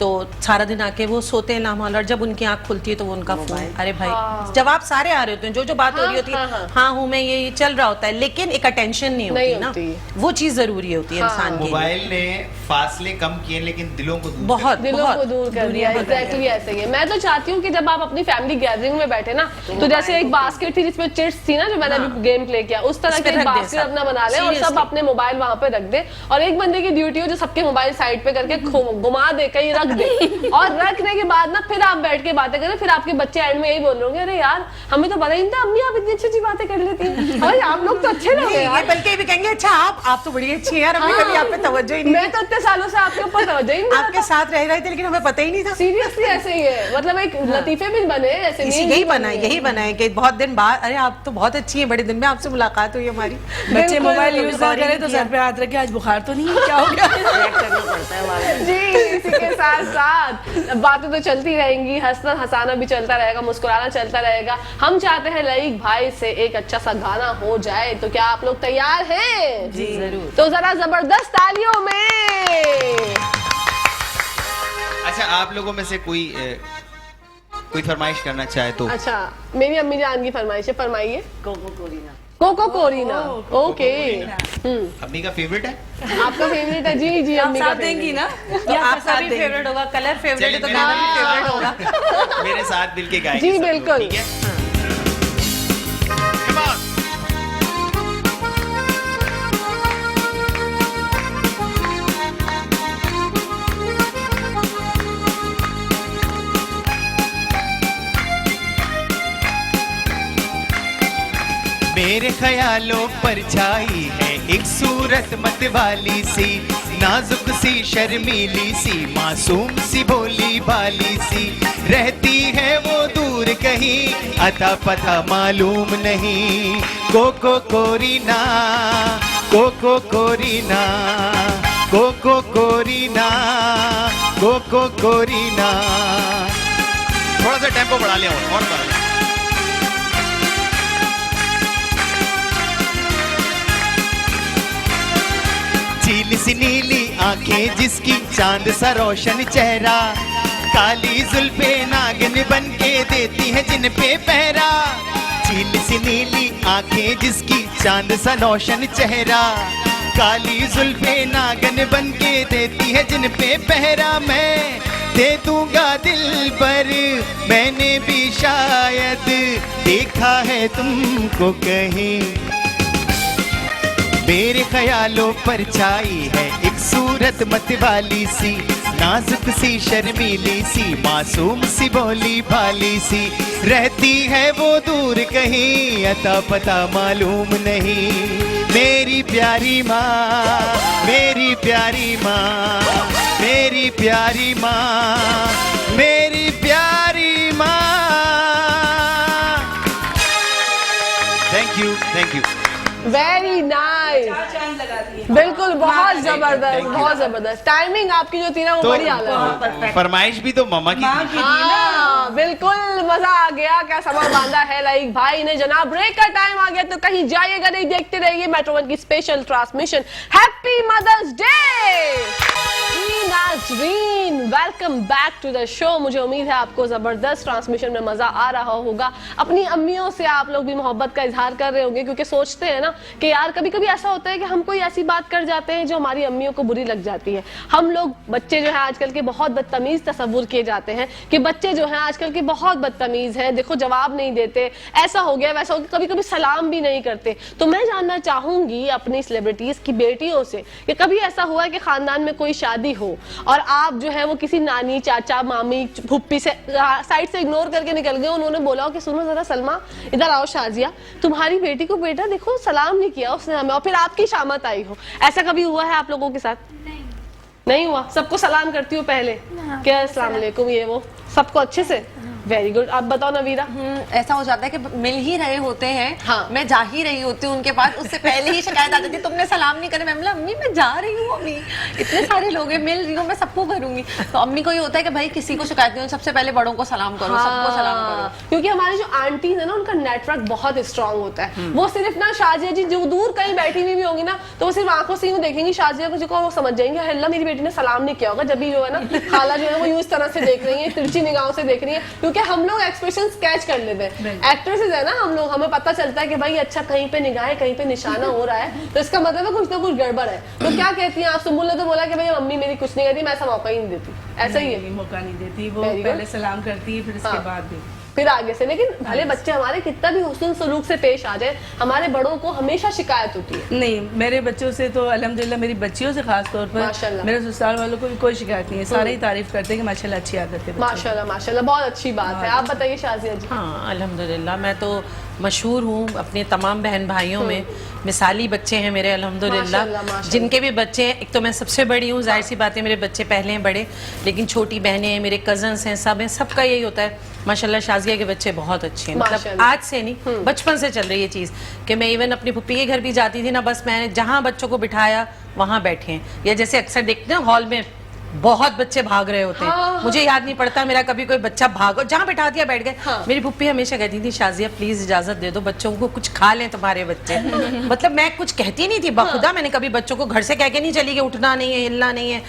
तो सारा दिन आके वो सोते हैं लामौल, और जब उनकी आंख खुलती है तो वो उनका फोन, अरे भाई जवाब सारे आ रहे होते हैं, जो बात हो रही होती है, हाँ हूँ मैं, ये चल रहा होता है, लेकिन एक अटेंशन नहीं होती ना, वो चीज जरूरी होती है इंसान के लिए। मोबाइल ने फासले कम किए लेकिन दिलों को दूर बहुत दिलों बहुत को दूर कर दिया, एग्जैक्टली ऐसे ही है। मैं तो चाहती हूँ कि जब आप अपनी फैमिली गैदरिंग में बैठे ना, तो जैसे एक बास्केट थी जिसमें चिट्स थी ना, जो मैंने अभी गेम प्ले किया, उस तरह उस की पे एक रख दें बास्केट सब। अपना बना ले, और सब Seriously। अपने मोबाइल वहां पे रख दे, और एक बंदे की ड्यूटी हो जो सबके मोबाइल साइड पे करके घुमा दे, कहीं रख रख दे और रखने के बाद ना फिर आप बैठ के बातें करें, फिर आपके बच्चे एंड में यही बोल रहे होंगे, अरे यार हमें तो पता ही नहीं था अम्मी आप इतनी अच्छी अच्छी बातें कर लेती हैं, अरे आप लोग तो अच्छे लोग हैं ये यार। बल्कि ये भी कहेंगे अच्छा आप तो बड़ी अच्छी है यार, हमें कभी आप पे तवज्जो ही नहीं मैं तो इतने सालों से आपके ऊपर तवज्जो ही नहीं आपके साथ रह रहे थे लेकिन हमें पता ही नहीं था। सीरियसली ऐसे ही है, मतलब एक लतीफे भी बने हैं ऐसे नहीं, यही बना है कि बहुत दिन बाद अरे आप तो बहुत अच्छी हैं, बड़े दिन में आपसे मुलाकात हुई हमारी। बच्चे मोबाइल यूज ना करें तो सर पे हाथ रखे, आज बुखार तो नहीं है, क्या हो गया? React करना पड़ता है वाला। जी। इसी के साथ साथ बातें तो चलती रहेंगी, हंसना हंसाना भी चलता रहेगा, मुस्कुराना चलता रहेगा। हम चाहते हैं लईक भाई से एक अच्छा सा गाना हो जाए, तो क्या आप लोग तैयार हैं? जी जरूर। तो जरा जबरदस्त तालियों में। अच्छा, आप लोगों में से कोई फरमाइश करना चाहे तो? अच्छा, मेरी अम्मी जान की फरमाइश है, फरमाइए। कोको कोरिना। कोको कोरिना, ओके। अम्मी का फेवरेट है? आपका फेवरेट है? जी जी, अम्मी का साथ देंगी ना? तो आपका भी फेवरेट होगा, कलर फेवरेट है तो चलिए, गाना भी फेवरेट होगा। मेरे साथ मिलके गाएंगे जी, सब लोग, बिल्कुल। ठीक है? Come on! मेरे ख्यालों पर छाई है एक सूरत मतवाली सी, नाजुक सी शर्मीली सी, मासूम सी भोली भाली सी, रहती है वो दूर कहीं, अता पता मालूम नहीं। कोको कोरिना, कोको कोरिना, कोको कोरिना, कोको कोरिना। थोड़ा सा टेम्पो बढ़ा लिया और बढ़ा लिया। चील सी नीली आंखें जिसकी, चांद सा रोशन चेहरा, काली जुल्फे नागिन बन के देती है जिन पे पहरा। चील सी नीली आंखें जिसकी, चांद सा रोशन चेहरा, काली जुल्फे नागिन बन के देती है जिन पे पहरा। मैं दे दूंगा दिल पर, मैंने भी शायद देखा है तुमको कहीं। मेरे ख्यालों पर छाई है एक सूरत मतवाली सी, नाजुक सी शर्मीली सी, मासूम सी भोली भाली सी, रहती है वो दूर कहीं, अता पता मालूम नहीं। मेरी प्यारी माँ, मेरी प्यारी माँ, मेरी प्यारी माँ, मेरी प्यारी माँ। Thank you, thank you. Very nice, बिल्कुल, बहुत जबरदस्त, बहुत जबरदस्त। टाइमिंग आपकी जो थी ना वो बड़ी आला है। फरमाइश भी तो मम्मा की थी। हाँ, बिल्कुल मजा आ गया। क्या समा बांधा है लईक भाई ने। जनाब ब्रेक का टाइम आ गया तो कहीं जाइएगा नहीं, देखते रहिए मेट्रो 1 की special transmission. Happy mother's day Nazreen, welcome back to the show. मुझे उम्मीद है आपको जबरदस्त ट्रांसमिशन में मजा आ रहा होगा। अपनी अम्मियों से आप लोग भी मोहब्बत का इजहार कर रहे होंगे, क्योंकि सोचते हैं ना कि यार कभी कभी ऐसा होता है कि हम कोई ऐसी बात कर जाते हैं जो हमारी अम्मियों को बुरी लग जाती है। हम लोग बच्चे जो है आजकल के बहुत बदतमीज तस्वुर किए जाते हैं कि बच्चे जो है आजकल के बहुत बदतमीज हैं, देखो जवाब नहीं देते, ऐसा हो गया वैसा हो गया, कभी कभी सलाम भी नहीं करते। तो मैं जानना चाहूंगी अपनी सेलिब्रिटीज की बेटियों से कि कभी ऐसा हुआ है कि खानदान में कोई शादी हो और आप जो है वो किसी नानी, चाचा, मामी, फुप्पी से साइड से इग्नोर करके निकल गए, उन्होंने बोला हो कि सुनो जरा सलमा इधर आओ, शाजिया तुम्हारी बेटी को बेटा देखो सलाम नहीं किया उसने हमें, और फिर आपकी शामत आई हो, ऐसा कभी हुआ है आप लोगों के साथ? नहीं हुआ? सबको सलाम करती हो पहले? क्या अस्सलाम वालेकुम ये वो सबको अच्छे से? Very good. आप बताओ नवीरा। ऐसा हो जाता है कि मिल ही रहे होते हैं, हाँ। मैं जा ही रही होती हूँ उनके पास, उससे पहले ही शिकायत आती थी तुमने सलाम नहीं करे। मैं बोला अम्मी मैं जा रही हूँ, अम्मी इतने सारे लोग हैं, मिल रही हूँ, मैं सबको करूंगी। तो अम्मी को ये होता है कि भाई किसी को शिकायत नहीं हो, सबसे पहले बड़ों को सलाम करो, सबको सलाम करो। क्योंकि हमारी जो आंटीज है ना उनका नेटवर्क बहुत स्ट्रांग होता है। वो सिर्फ ना शाजिया जी जो दूर कहीं बैठी हुई भी होंगी ना तो वो सिर्फ आंखों से यूं देखेंगी शाजिया को, वो समझ जाएंगे अल्लाह मेरी बेटी ने सलाम नहीं किया होगा। जब भी जो है ना खाला जो है वो यूं इस तरह से देख रही है, तिरछी निगाहों से देख रही है, क्योंकि हम लोग कैच कर लेते हैं। एक्ट्रेसेस है ना हम लोग, हमें पता चलता है कि भाई अच्छा कहीं पे निगाहें, कहीं पे निशाना हो रहा है, तो इसका मतलब है कुछ ना कुछ गड़बड़ है। तो क्या कहती हैं आप? सुम्बुल ने तो बोला कि भाई मम्मी मेरी कुछ नहीं कहती, मैं ऐसा मौका ही नहीं देती। ऐसा ही है, मौका नहीं देती वो, Very good. पहले सलाम करती है फिर इसके हाँ। बाद भी। फिर आगे से। लेकिन भले बच्चे हमारे कितना भी हुस्न सलूक से पेश आ जाए, हमारे बड़ों को हमेशा शिकायत होती है। नहीं, मेरे बच्चों से तो अल्हम्दुलिल्लाह, मेरी बच्चियों से खास तौर पर माशाल्लाह। मेरे ससुराल वालों को भी कोई शिकायत नहीं है, सारे ही तारीफ करते हैं कि माशाल्लाह अच्छी आदत है। माशाल्लाह माशाल्लाह, बहुत अच्छी बात है। आप बताइए शाजिया जी। हाँ अल्हम्दुलिल्लाह, मैं तो मशहूर हूँ अपने तमाम बहन भाइयों में, मिसाली बच्चे हैं मेरे माशाल्लाह, अल्हम्दुलिल्लाह। माशाल्लाह। जिनके भी बच्चे हैं, एक तो मैं सबसे बड़ी हूँ, जाहिर सी बात है मेरे बच्चे पहले हैं बड़े, लेकिन छोटी बहनें हैं, मेरे कजन्स हैं, सब हैं, सबका यही होता है माशाल्लाह शाजिया के बच्चे बहुत अच्छे हैं। मतलब माशाल्लाह। आज से नहीं, बचपन से चल रही है चीज़ कि मैं इवन अपनी पुप्पी के घर भी जाती थी ना, बस मैंने जहाँ बच्चों को बिठाया वहाँ बैठे हैं। या जैसे अक्सर देखते हैं हॉल में बहुत बच्चे भाग रहे होते हैं, हाँ, मुझे याद नहीं पड़ता मेरा कभी कोई बच्चा भागो, जहाँ बैठा दिया बैठ गए। हाँ। मेरी पुप्पी हमेशा कहती थी शाजिया प्लीज इजाजत दे दो, बच्चों को कुछ खा लें तुम्हारे बच्चे। मतलब मैं कुछ कहती नहीं थी बखुदा, मैंने कभी बच्चों को घर से कह के नहीं चली कि उठना नहीं है, हिलना नहीं है,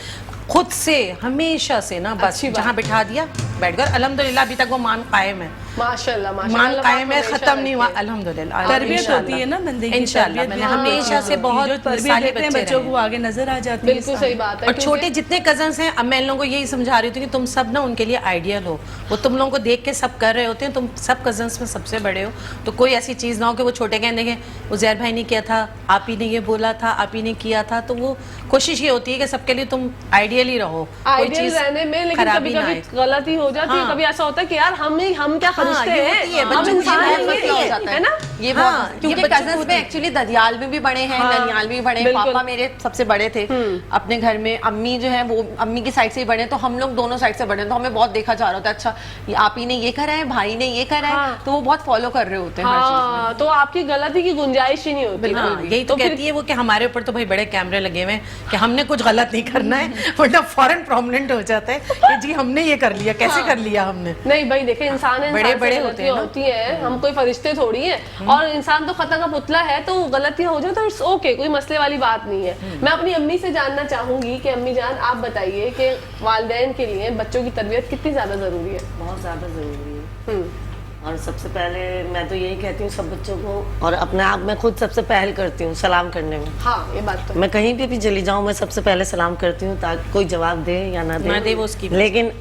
खुद से हमेशा से ना बस अच्छी बात। जहाँ बिठा दिया बैठ गए। अल्हम्दुलिल्लाह अभी तक वो मान कायम है, माशाल्लाह मान माशाल्लाह, कायम है, हमेशा खत्म नहीं हुआ रखे। अल्हम्दुलिल्लाह। तरबियत इंशाल्लाह। होती है ना बंदे की, इंशाल्लाह तरबियत मैंने भी बहुत हमेशा से होती है। बहुत जो तरबियत मिसाली देते हैं बच्चे बच्चों रहे को आगे नजर आ जाती है। बिल्कुल सही बात है। और क्योंकि- छोटे जितने कजन्स हैं, अब मैं इन लोगों को यही समझा रही थी कि तुम सब ना उनके लिए आइडियल हो, वो तुम लोगों को देख के सब कर रहे होते हैं, तुम सब कजन्स में सबसे बड़े हो, तो कोई ऐसी चीज़ ना हो कि वो छोटे कहें देखें उज़ैर भाई ने किया था, आप ही ने ये बोला था, आप ही ने किया था। तो वो कोशिश ये होती है कि सबके लिए तुम आइडियल ही रहो, कोई आइडियल चीज़ रहने में, लेकिन खराबी कभी ना कभी आए। गलती हो जाती है। हाँ। कभी ऐसा होता है कि यार हम क्या फरिश्ते ये होती है, हैं, हम बच्चों को इंसान ये हैं, बहुत ये हो जाता है ना। ये हाँ, बहुत, ये क्योंकि बच्चों कजन्स को में एक्चुअली ददियाल में भी बड़े हैं, हाँ, ननियाल में भी बड़े हैं। बिल्कुल। पापा मेरे सबसे बड़े थे अपने घर में, अम्मी जो है वो अम्मी की साइड से ही बड़े हैं, तो हम लोग दोनों साइड से बड़े हैं, तो हमें बहुत देखा जा रहा होता है, अच्छा ये आप ही ने ये करा है, भाई ने ये करा है, हाँ। तो वो बहुत फॉलो कर रहे होते हैं हर चीज में। हाँ, तो आपकी गलती की गुंजाइश ही नहीं होती। हाँ, बिल्कुल भी। यही तो फिर- कहती है वो कि हमारे ऊपर तो भाई बड़े कैमरे लगे हुए हैं कि हमने कुछ गलत नहीं करना है, वरना फौरन प्रोमिनेंट हो जाता है कि जी हमने ये कर लिया, कैसे कर लिया हमने। नहीं भाई देखे, इंसान है, बड़े इंसान से बड़े गलतियां होते हैं ना। होती हैं, हम कोई फरिश्ते थोड़ी हैं, और इंसान तो खता का पुतला है, तो गलतियां हो जाए तो इट्स ओके, कोई मसले वाली बात नहीं है। मैं अपनी अम्मी से जानना चाहूंगी कि अम्मी जान आप बताइए कि वालिदैन के लिए बच्चों की तरबियत कितनी ज्यादा जरूरी है। बहुत ज़्यादा ज़रूरी है। हम्म, और सबसे पहले मैं तो यही कहती हूँ सब बच्चों को, और अपने आप में खुद सबसे पहल करती हूँ सलाम करने में। हाँ ये बात तो मैं कहीं भी चली जाऊँ, मैं सबसे पहले सलाम करती हूँ, ताकि कोई जवाब दे या ना ना दे वो उसकी बात। लेकिन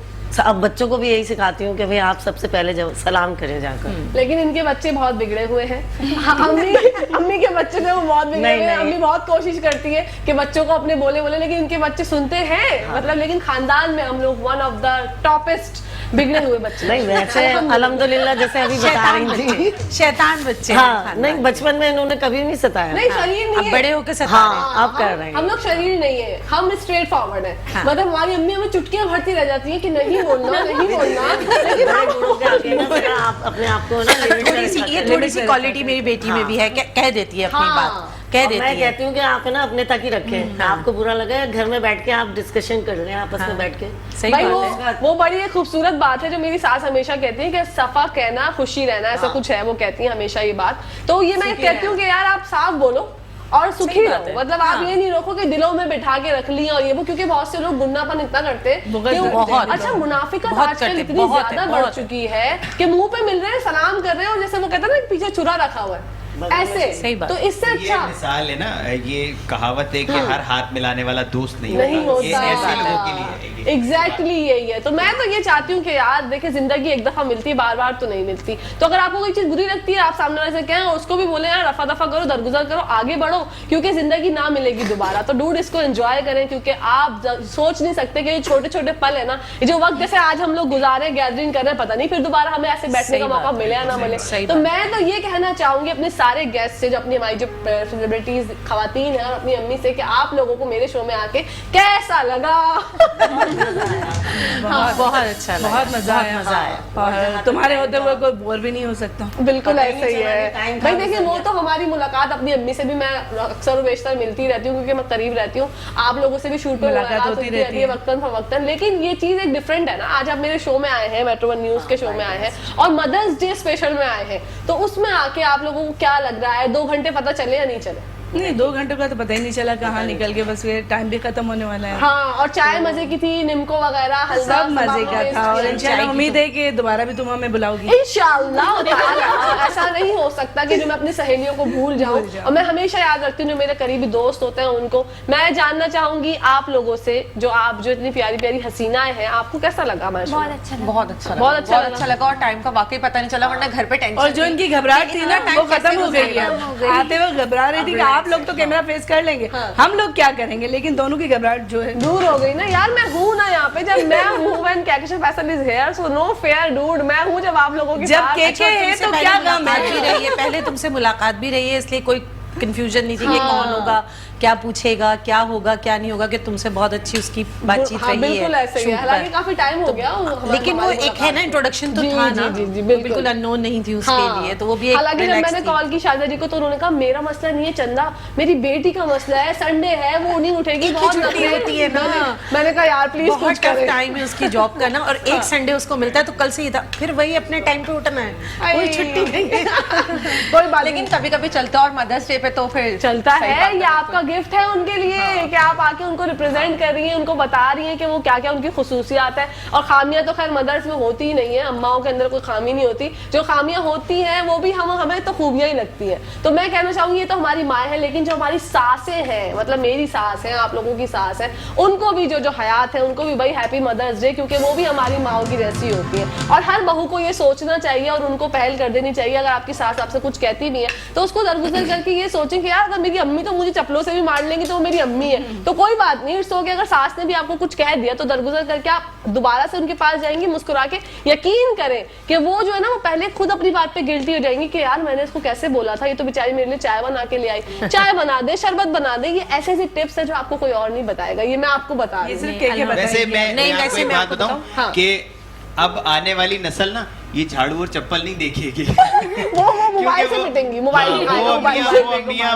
अब बच्चों को भी यही सिखाती हूँ कि भाई आप सबसे पहले सलाम करें जाकर। लेकिन इनके बच्चे बहुत बिगड़े हुए हैं। हाँ, अम्मी के बच्चे जो वो बहुत बिगड़े नहीं, हुए हैं। नहीं। अम्मी बहुत कोशिश करती है कि बच्चों को अपने बोले, लेकिन इनके बच्चे सुनते हैं। मतलब लेकिन खानदान में हम लोग वन ऑफ द टॉपेस्ट बिगड़े हुए बच्चे। नहीं वैसे अल्हम्दुलिल्लाह जैसे अभी बता शैतान रही थी। बच्चे, शैतान बच्चे हैं हाँ खानदान नहीं, में। बचपन में इन्होंने कभी नहीं सताया। नहीं शरीर नहीं अब है। बड़े होकर सता रहे हैं। हाँ अब कर रहे हम हैं। लोग शरीर नहीं है, हम स्ट्रेट फॉरवर्ड है। हाँ। मतलब हमारी अम्मी हमें चुटकियां भरती रह जाती है कि नहीं बोलना, नहीं बोलना, लेकिन बड़े बूढ़ों के आगे ना जरा आप अपने आप को ना limit थोड़ी में सी ये रखा थोड़ी सी क्वालिटी मेरी बेटी में भी है, कह देती है अपनी हाँ। बात, कह और देती मैं है। कहती हूँ कि आप है ना अपने तक ही रखें। आपको बुरा लगे घर में बैठ के आप डिस्कशन कर रहे हैं आपस में बैठ के। सही भाई बात है। वो बड़ी एक खूबसूरत बात है जो मेरी सास हमेशा कहती है कि सफा कहना खुशी रहना, ऐसा कुछ है, वो कहती है हमेशा ये बात। तो ये मैं कहती हूँ कि यार आप साफ बोलो और सुखी बात रहो। है। मतलब आप ये नहीं रोको कि दिलों में बिठा के रख लिया और ये वो, क्योंकि बहुत से लोग गुंडापन इतना करते हैं कि वो- बहुत। अच्छा मुनाफिकत बहुत आजकल करते, इतनी बहुत है, ज्यादा बढ़ बहुत है। चुकी है कि मुंह पे मिल रहे हैं, सलाम कर रहे हैं, और जैसे वो कहते हैं ना पीछे छुरा रखा हुआ है ऐसे। सही बात तो है। इससे ये अच्छा मिसाल है ना, ये कहावत है कि हर हाथ मिलाने वाला दोस्त नहीं नहीं होता। ये होता ऐसे लोगों के लिए है ये। एग्जैक्टली यही है। तो मैं तो ये चाहती हूँ कि यार देखिए, जिंदगी एक दफा मिलती है, बार बार तो नहीं मिलती। तो अगर आपको कोई चीज बुरी लगती है, आप सामने वाले से कहें, उसको भी बोले यार रफा दफा करो, दरगुजर करो, आगे बढ़ो, क्योंकि जिंदगी ना मिलेगी दोबारा। तो डूड इसको एंजॉय करें, क्योंकि आप सोच नहीं सकते कि ये छोटे छोटे पल है ना, ये जो वक्त जैसे आज हम लोग गुजारे, गैदरिंग कर रहे हैं, पता नहीं फिर दोबारा हमें ऐसे बैठने का सही मौका बात मिले या ना मिले। सही तो बात मैं तो ये कहना चाहूंगी अपने सारे गेस्ट से, जो अपनी हमारी जो सेलिब्रिटीज खवातीन है, और अपनी अम्मी से, कि आप लोगों को मेरे शो में आके कैसा लगा? बहुत अच्छा लगा, बहुत मजा आया। मजा आया। और तुम्हारे होते हुए कोई बोर भी नहीं हो सकता। बिल्कुल पता ही ऐसे ही नहीं चला है कि time भाई। कहाँ देखिए से वो चला तो हमारी मुलाकात अपनी अम्मी से भी मैं अक्सर बेशतर मिलती रहती हूँ, क्योंकि मैं करीब रहती हूँ। आप लोगों से भी शूट में मुलाकात मुलाकात होती होती रहती रहती है है। वक्तन फवक्तन। लेकिन ये चीज एक डिफरेंट है ना, आज आप मेरे शो में आए हैं, मेट्रो वन न्यूज के शो में आए हैं, और मदर्स डे स्पेशल में आए हैं, तो उसमें आके आप लोगों को क्या लग रहा है? 2 घंटे पता चले या नहीं चले? नहीं 2 घंटों का तो पता ही नहीं चला कहाँ निकल के, बस फिर टाइम भी खत्म होने वाला है। हाँ, और चाय मजे की थी, निम्को वगैरह हलवा सब मजे का था, और इंशाल्लाह उम्मीद है कि दोबारा भी तुम हमें बुलाओगी। इंशाल्लाह ताला। ऐसा नहीं हो सकता कि जो मैं अपनी सहेलियों को भूल जाऊं, और मैं हमेशा याद रखती हूँ जो मेरे करीबी दोस्त होते हैं उनको। मैं जानना चाहूंगी आप लोगों से, जो आप जो इतनी प्यारी प्यारी हसीनाएं हैं, आपको कैसा लगा हमारे शो? बहुत अच्छा लगा। बहुत अच्छा लगा, बहुत अच्छा लगा। अच्छा लगा, और टाइम का वाकई पता नहीं चला, वरना घर पे टेंशन और जो इनकी घबराहट थी ना time वो कैसे खत्म हो गई है। खत्म हो गई। आते हुए घबरा रही थी कि आप लोग तो कैमरा फेस कर लेंगे, हम लोग क्या करेंगे, लेकिन दोनों की घबराहट जो है दूर हो गई ना यार। मैं हूँ ना यहाँ पे, जब मैं हूँ when Kahkashan Faisal is here, so no fair dude. मैं हूँ जब आप लोगों के जब साथ। केके है तुमसे तो पहले क्या गम मुलाकात भी है। रही है, पहले तुमसे मुलाकात भी रही है, इसलिए कोई कंफ्यूजन नहीं थी कि कौन होगा, क्या पूछेगा, क्या होगा, क्या नहीं होगा, कि तुमसे बहुत अच्छी उसकी बातचीत हाँ, रही है बिल्कुल ऐसे ही है। shoot हालांकि पर। काफी टाइम हो गया लेकिन वो एक है ना इंट्रोडक्शन तो जी, था जी, ना, जी, जी, वो बिल्कुल। बिल्कुल अननोन नहीं थी उसके लिए, तो वो भी एक हालांकि जब relax मैंने थी। कॉल की शारदा जी को तो उन्होंने कहा मेरा मसला नहीं है चंदा, मेरी बेटी का मसला है, संडे है वो नहीं उठेगी, एक ही बहुत छुट्टी नखरे। होती है ना। मैंने कहा यार प्लीज बहुत कुछ टफ करें। टाइम है उसकी जॉब का ना, और एक संडे उसको मिलता है, तो कल से ही था, फिर वही अपने टाइम पे उठना है, कोई छुट्टी नहीं है। कोई बात लेकिन नहीं, कभी कभी चलता है, और मदर्स डे पे तो फिर चलता सही है। बात ये आपका गिफ्ट है उनके लिए कि आप आके उनको रिप्रेजेंट कर रही हैं, उनको बता रही हैं कि वो क्या क्या उनकी खुसूसियात है। और खामियां तो खैर मदर्स में होती ही नहीं है, अम्माओं के अंदर कोई खामी नहीं होती। जो खामियां होती हैं वो भी हमें तो खूबियां ही लगती हैं। तो मैं कहना चाहूंगी ये तो हमारी माँ है, लेकिन जो हमारी सासें हैं, मतलब मेरी सास है, आप लोगों की सास है, उनको भी जो हयात है उनको भी भाई हैप्पी मदर्स डे, क्योंकि वो भी हमारी माओ की जैसी होती है। और हर बहू को ये सोचना चाहिए और उनको पहल कर देनी चाहिए, अगर आपकी सास आपसे कुछ कहती भी है तो उसको दरगुजर करके ये सोचें कि यार अगर मेरी अम्मी तो मुझे चप्पलों से भी मार लेंगी तो वो मेरी अम्मी है, तो कोई बात नहीं। इट्स ओके, अगर सास ने भी आपको कुछ कह दिया तो दरगुजर करके आप दोबारा से उनके पास जाएंगी, मुस्कुरा के। यकीन करें कि वो जो है ना, वो पहले खुद अपनी बात पे गिल्टी हो जाएंगी कि यार मैंने इसको कैसे बोला था, ये तो बेचारी मेरे लिए चाय बना के ले आई, चाय बना दे, शरबत बना दे। ये ऐसे ऐसे टिप्स है जो आपको कोई और नहीं बताएगा, ये मैं आपको बता रही ये हूँ। सिर्फ केके वैसे बताएंगे। मैं नहीं, आपको वैसे एक मैं बात आपको बताऊं हाँ। कि अब आने वाली नस्ल ना ये झाड़ू और चप्पल नहीं देखेगी। वो मोबाइल से पिटेंगी, मोबाइल हाँ, दिखाएगा, वो मोबाइल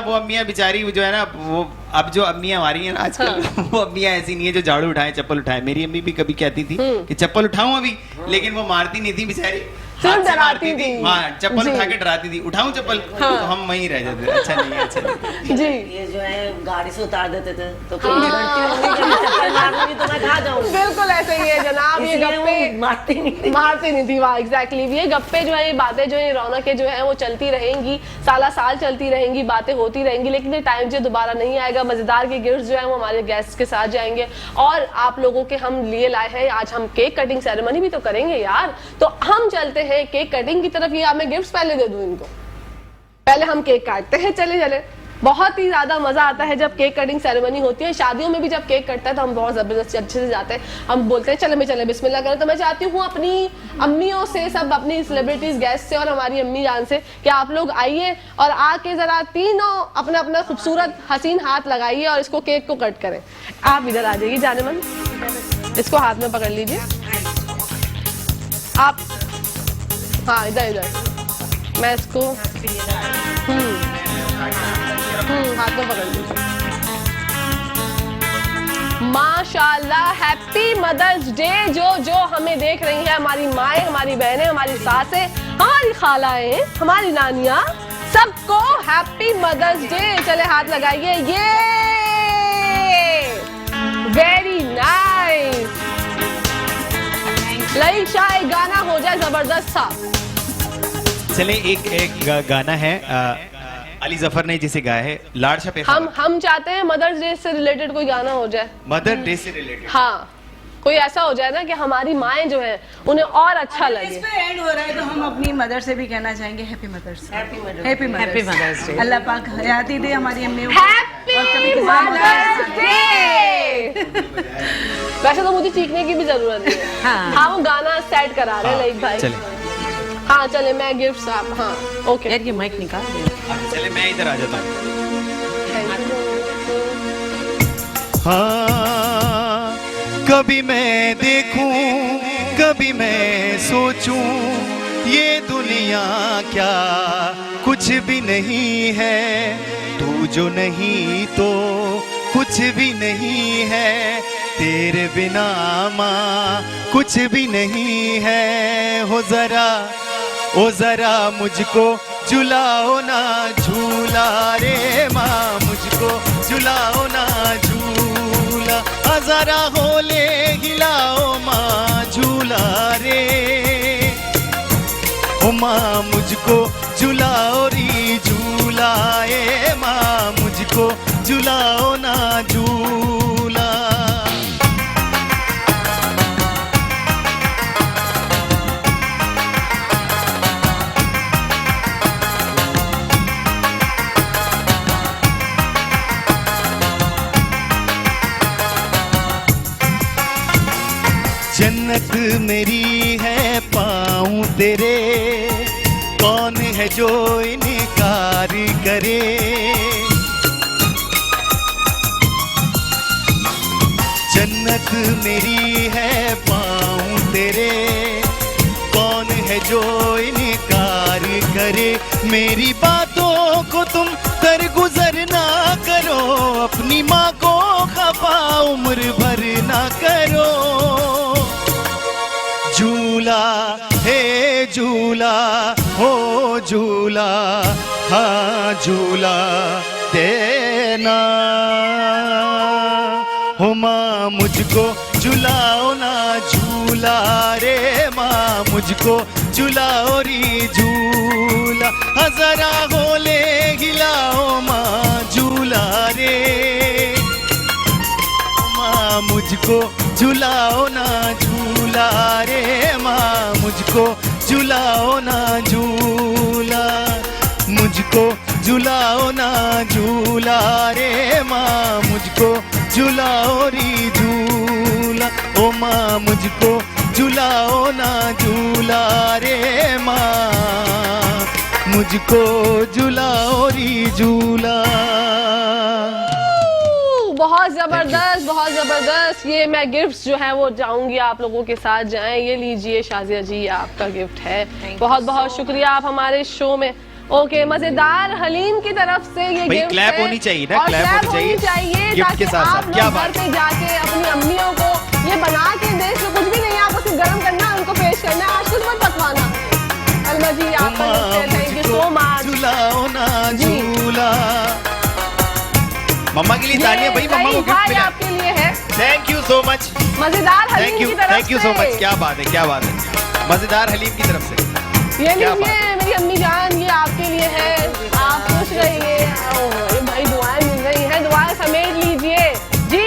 वो अम्मियाँ बेचारी जो है ना, वो अब जो अम्मियाँ हमारी हैं ना आजकल, वो अम्मियाँ ऐसी नहीं है जो झाड़ू उठाए चप्पल उठाए। मेरी अम्मी भी कभी कहती थी कि चप्पल उठाऊं अभी, लेकिन वो मारती नहीं थी बेचारी, सिर्फ हाथ से डराती मारती थी। हाँ, चप्पल जी। उठा के डराती थी, उठाऊं चप्पल, तो हम वहीं रह जाते, अच्छा नहीं है, अच्छा नहीं है। जी। ये जो है गाड़ी से उतार देते थे, तो फिर लड़की होने के लिए चक्कर मारूंगी तो मैं कहाँ जाऊंगी, बिल्कुल ऐसे ही है जनाब। ये इसलिए गप्पे वो मारती नहीं थी। मारती नहीं थी, वाह एग्जैक्टली। ये गप्पे जो है, ये बातें जो है, रौनकें जो है वो चलती रहेंगी, साला साल चलती रहेंगी, बातें होती रहेंगी, लेकिन ये टाइम जो दोबारा नहीं आएगा। मजेदार के गिफ्ट जो है वो हमारे गेस्ट के साथ जाएंगे, और आप लोगों के हम लिए लाए हैं आज हम केक कटिंग सेरेमनी भी तो करेंगे यार। तो हम चलते हैं केक कटिंग की तरफ। ये आप मैं गिफ्ट पहले दे दूं इनको, पहले हम केक काटते हैं, चले चले। बहुत ही ज्यादा मजा आता है जब केक कटिंग सेरेमनी होती है। शादियों में भी जब केक कटता है तो हम बहुत जबरदस्त अच्छे से जाते हैं, हम बोलते हैं चले बिस्मिल्लाह करें। तो मैं चाहती हूँ अपनी अम्मियों से, सब अपनी सेलिब्रिटीज गेस्ट से और हमारी अम्मी जान से कि आप लोग आइए और आके जरा तीनों अपना अपना खूबसूरत हसीन हाथ लगाइए और इसको केक को कट करें। आप इधर आ जाइए जानेमन, इसको हाथ में पकड़ लीजिए आप। हाँ इधर मैं इसको हाथ में पकड़ लीजिए। माशाल्लाह, हैप्पी मदर्स डे। जो हमें देख रही है, हमारी माएँ, हमारी बहनें, हमारी सासें, हमारी खालाएं, हमारी नानियाँ, सबको हैप्पी मदर्स डे। चले हाथ लगाइए, ये वेरी नाइस। लई शाह गाना हो जाए जबरदस्त सा। चले एक गाना है अली जफर ने जिसे गाया है, लाडशा पे हम चाहते हैं मदर्स डे से रिलेटेड कोई गाना हो जाए, मदर डे से रिलेटेड। हाँ कोई ऐसा हो जाए ना कि हमारी माएँ जो हैं उन्हें और अच्छा इस लगे। पे एंड हो रहा है तो हम अपनी मदर से भी कहना चाहेंगे happy mother's happy mother's day. अल्लाह पाक हयाती दे हमारी अम्मी को। Happy mother's day. वैसे तो मुझे चीखने की भी जरूरत नहीं है। हाँ वो गाना सेट करा रहे हैं लाइक भाई। चले हाँ चले मैं गिफ्ट आप। हाँ ओके यार ये माइक निकाल दे। चले मैं इधर आ जाता हूँ। हाँ कभी मैं देखूं, कभी मैं सोचूं, ये दुनिया क्या कुछ भी नहीं है, तू जो नहीं तो कुछ भी नहीं है, तेरे बिना माँ कुछ भी नहीं है। हो जरा मुझको झुलाओ ना झूला रे माँ। झुलाओ ना झूला, जरा होले हिलाओ माँ झूला रे, ओ माँ मुझको झुलाओ री झूला, ए माँ मुझको झुलाओ ना झूला। जन्नत मेरी है पाऊं तेरे, कौन है जो इनकार करे, जन्नत मेरी है पाऊं तेरे, कौन है जो इनकार करे, मेरी बातों को तुम दरगुजर ना करो, अपनी माँ को खफा उम्र भर ना करो, झूला हे झूला हो झूला, हाँ झूला देना, हो माँ मुझको झुलाओ ना झूला रे, माँ मुझको झुलाओ री झूला, जरा होले हिलाओ माँ झूला रे, माँ मुझको झुलाओ ना झूला रे, माँ मुझको झुलाओ ना झूला, मुझको झुलाओ ना झूला रे, माँ मुझको झुलाओ री झूला, ओ माँ मुझको झुलाओ ना झूला रे, माँ मुझको झुलाओ री झूला। बहुत जबरदस्त, बहुत जबरदस्त। ये मैं गिफ्ट्स जो है वो चाहूंगी आप लोगों के साथ जाएं। ये लीजिए शाजिया जी, ये आपका गिफ्ट है। बहुत बहुत शुक्रिया, आप हमारे शो में। ओके, मजेदार हलीम की तरफ से ये गिफ्ट क्लैप है। होनी चाहिए ना, और क्लैप होनी चाहिए गिफ्ट ताकि के साथ आप साथ। क्या लोग घर बात पे जाके अपनी अम्मियों को ये बना के दें, इसमें कुछ भी नहीं है, आपको सिर्फ गर्म करना, उनको पेश करना, आज कुछ मत पकवाना। अलमा जी आपका गिफ्ट है, थैंक यू सो मच। झुलाओ ना झूला, मम्मा के लिए तालियां भाई, मम्मा को गिफ्ट मिला। आपके लिए है, थैंक यू सो मच, मजेदार हलीम थैंक यू, की तरफ थैंक यू सो से। मच। क्या बात है, क्या बात है, मजेदार हलीम की तरफ से। ये क्या बात लीजिए मेरी अम्मी जान, ये आपके लिए है, आप खुश रहिए। ओह, भाई दुआएं मिल रही हैं, दुआएं समेट लीजिए जी।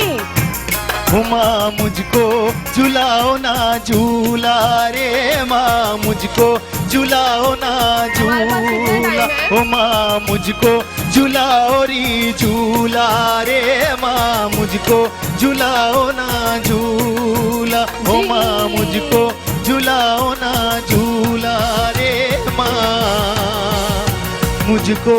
माँ मुझको झुलाओ ना झूला रे, माँ मुझको झुलाओ ना झूला, ओ माँ मुझको झुलाओ री झूला रे, माँ मुझको झुलाओ ना झूला, ओ माँ मुझको झुलाओ ना झूला रे, माँ मुझको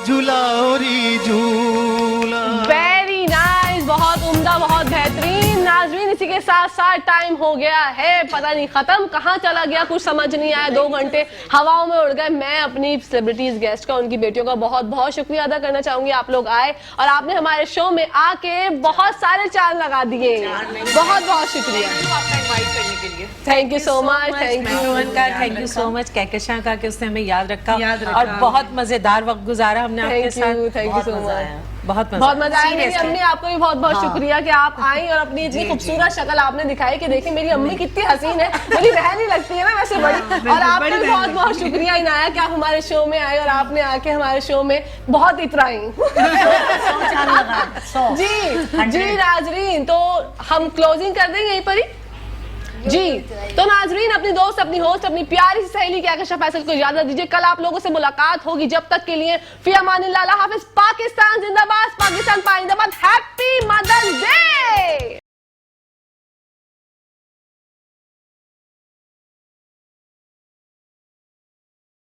झुलाओ री झूला। वेरी नाइस, बहुत उम्दा, बहुत बेहतरीन। नाज़रीन, इसी के साथ साथ टाइम हो गया है, पता नहीं खत्म कहाँ चला गया, कुछ समझ नहीं आया, 2 घंटे हवाओं में उड़ गए। मैं अपनी सेलिब्रिटीज गेस्ट का, उनकी बेटियों का बहुत बहुत शुक्रिया अदा करना चाहूंगी। आप लोग आए और आपने हमारे शो में आके बहुत सारे चांद लगा दिए, बहुत बहुत शुक्रिया, thank you so much. Thank you का, thank you so much Kahkashan का कि उसने हमें याद रखा और बहुत मजेदार वक्त गुजारा हमने आपके साथ। थैंक यू सो मच, बहुत बहुत मजा आया। मेरी Seriously। अम्मी, आपको भी बहुत बहुत शुक्रिया कि आप आई और अपनी इतनी खूबसूरत शक्ल आपने दिखाई कि देखिए मेरी अम्मी कितनी हसीन है, मेरी बहन ही लगती है ना वैसे बड़ी। और आपका भी बहुत बहुत शुक्रिया इनाया कि आप हमारे शो में आए और आपने आके हमारे शो में बहुत इतराई। जी जी नाजरीन, तो हम क्लोजिंग कर देंगे यहीं पर ही जी। तो नाजरीन, अपनी दोस्त, अपनी होस्ट, अपनी प्यारी सी सहेली कहकशा फैसल को इजाजत दीजिए। कल आप लोगों से मुलाकात होगी, जब तक के लिए फी अमानिल्लाह, अल्लाह हाफिज। पाकिस्तान जिंदाबाद, पाकिस्तान पाइंदाबाद। Happy mother's day.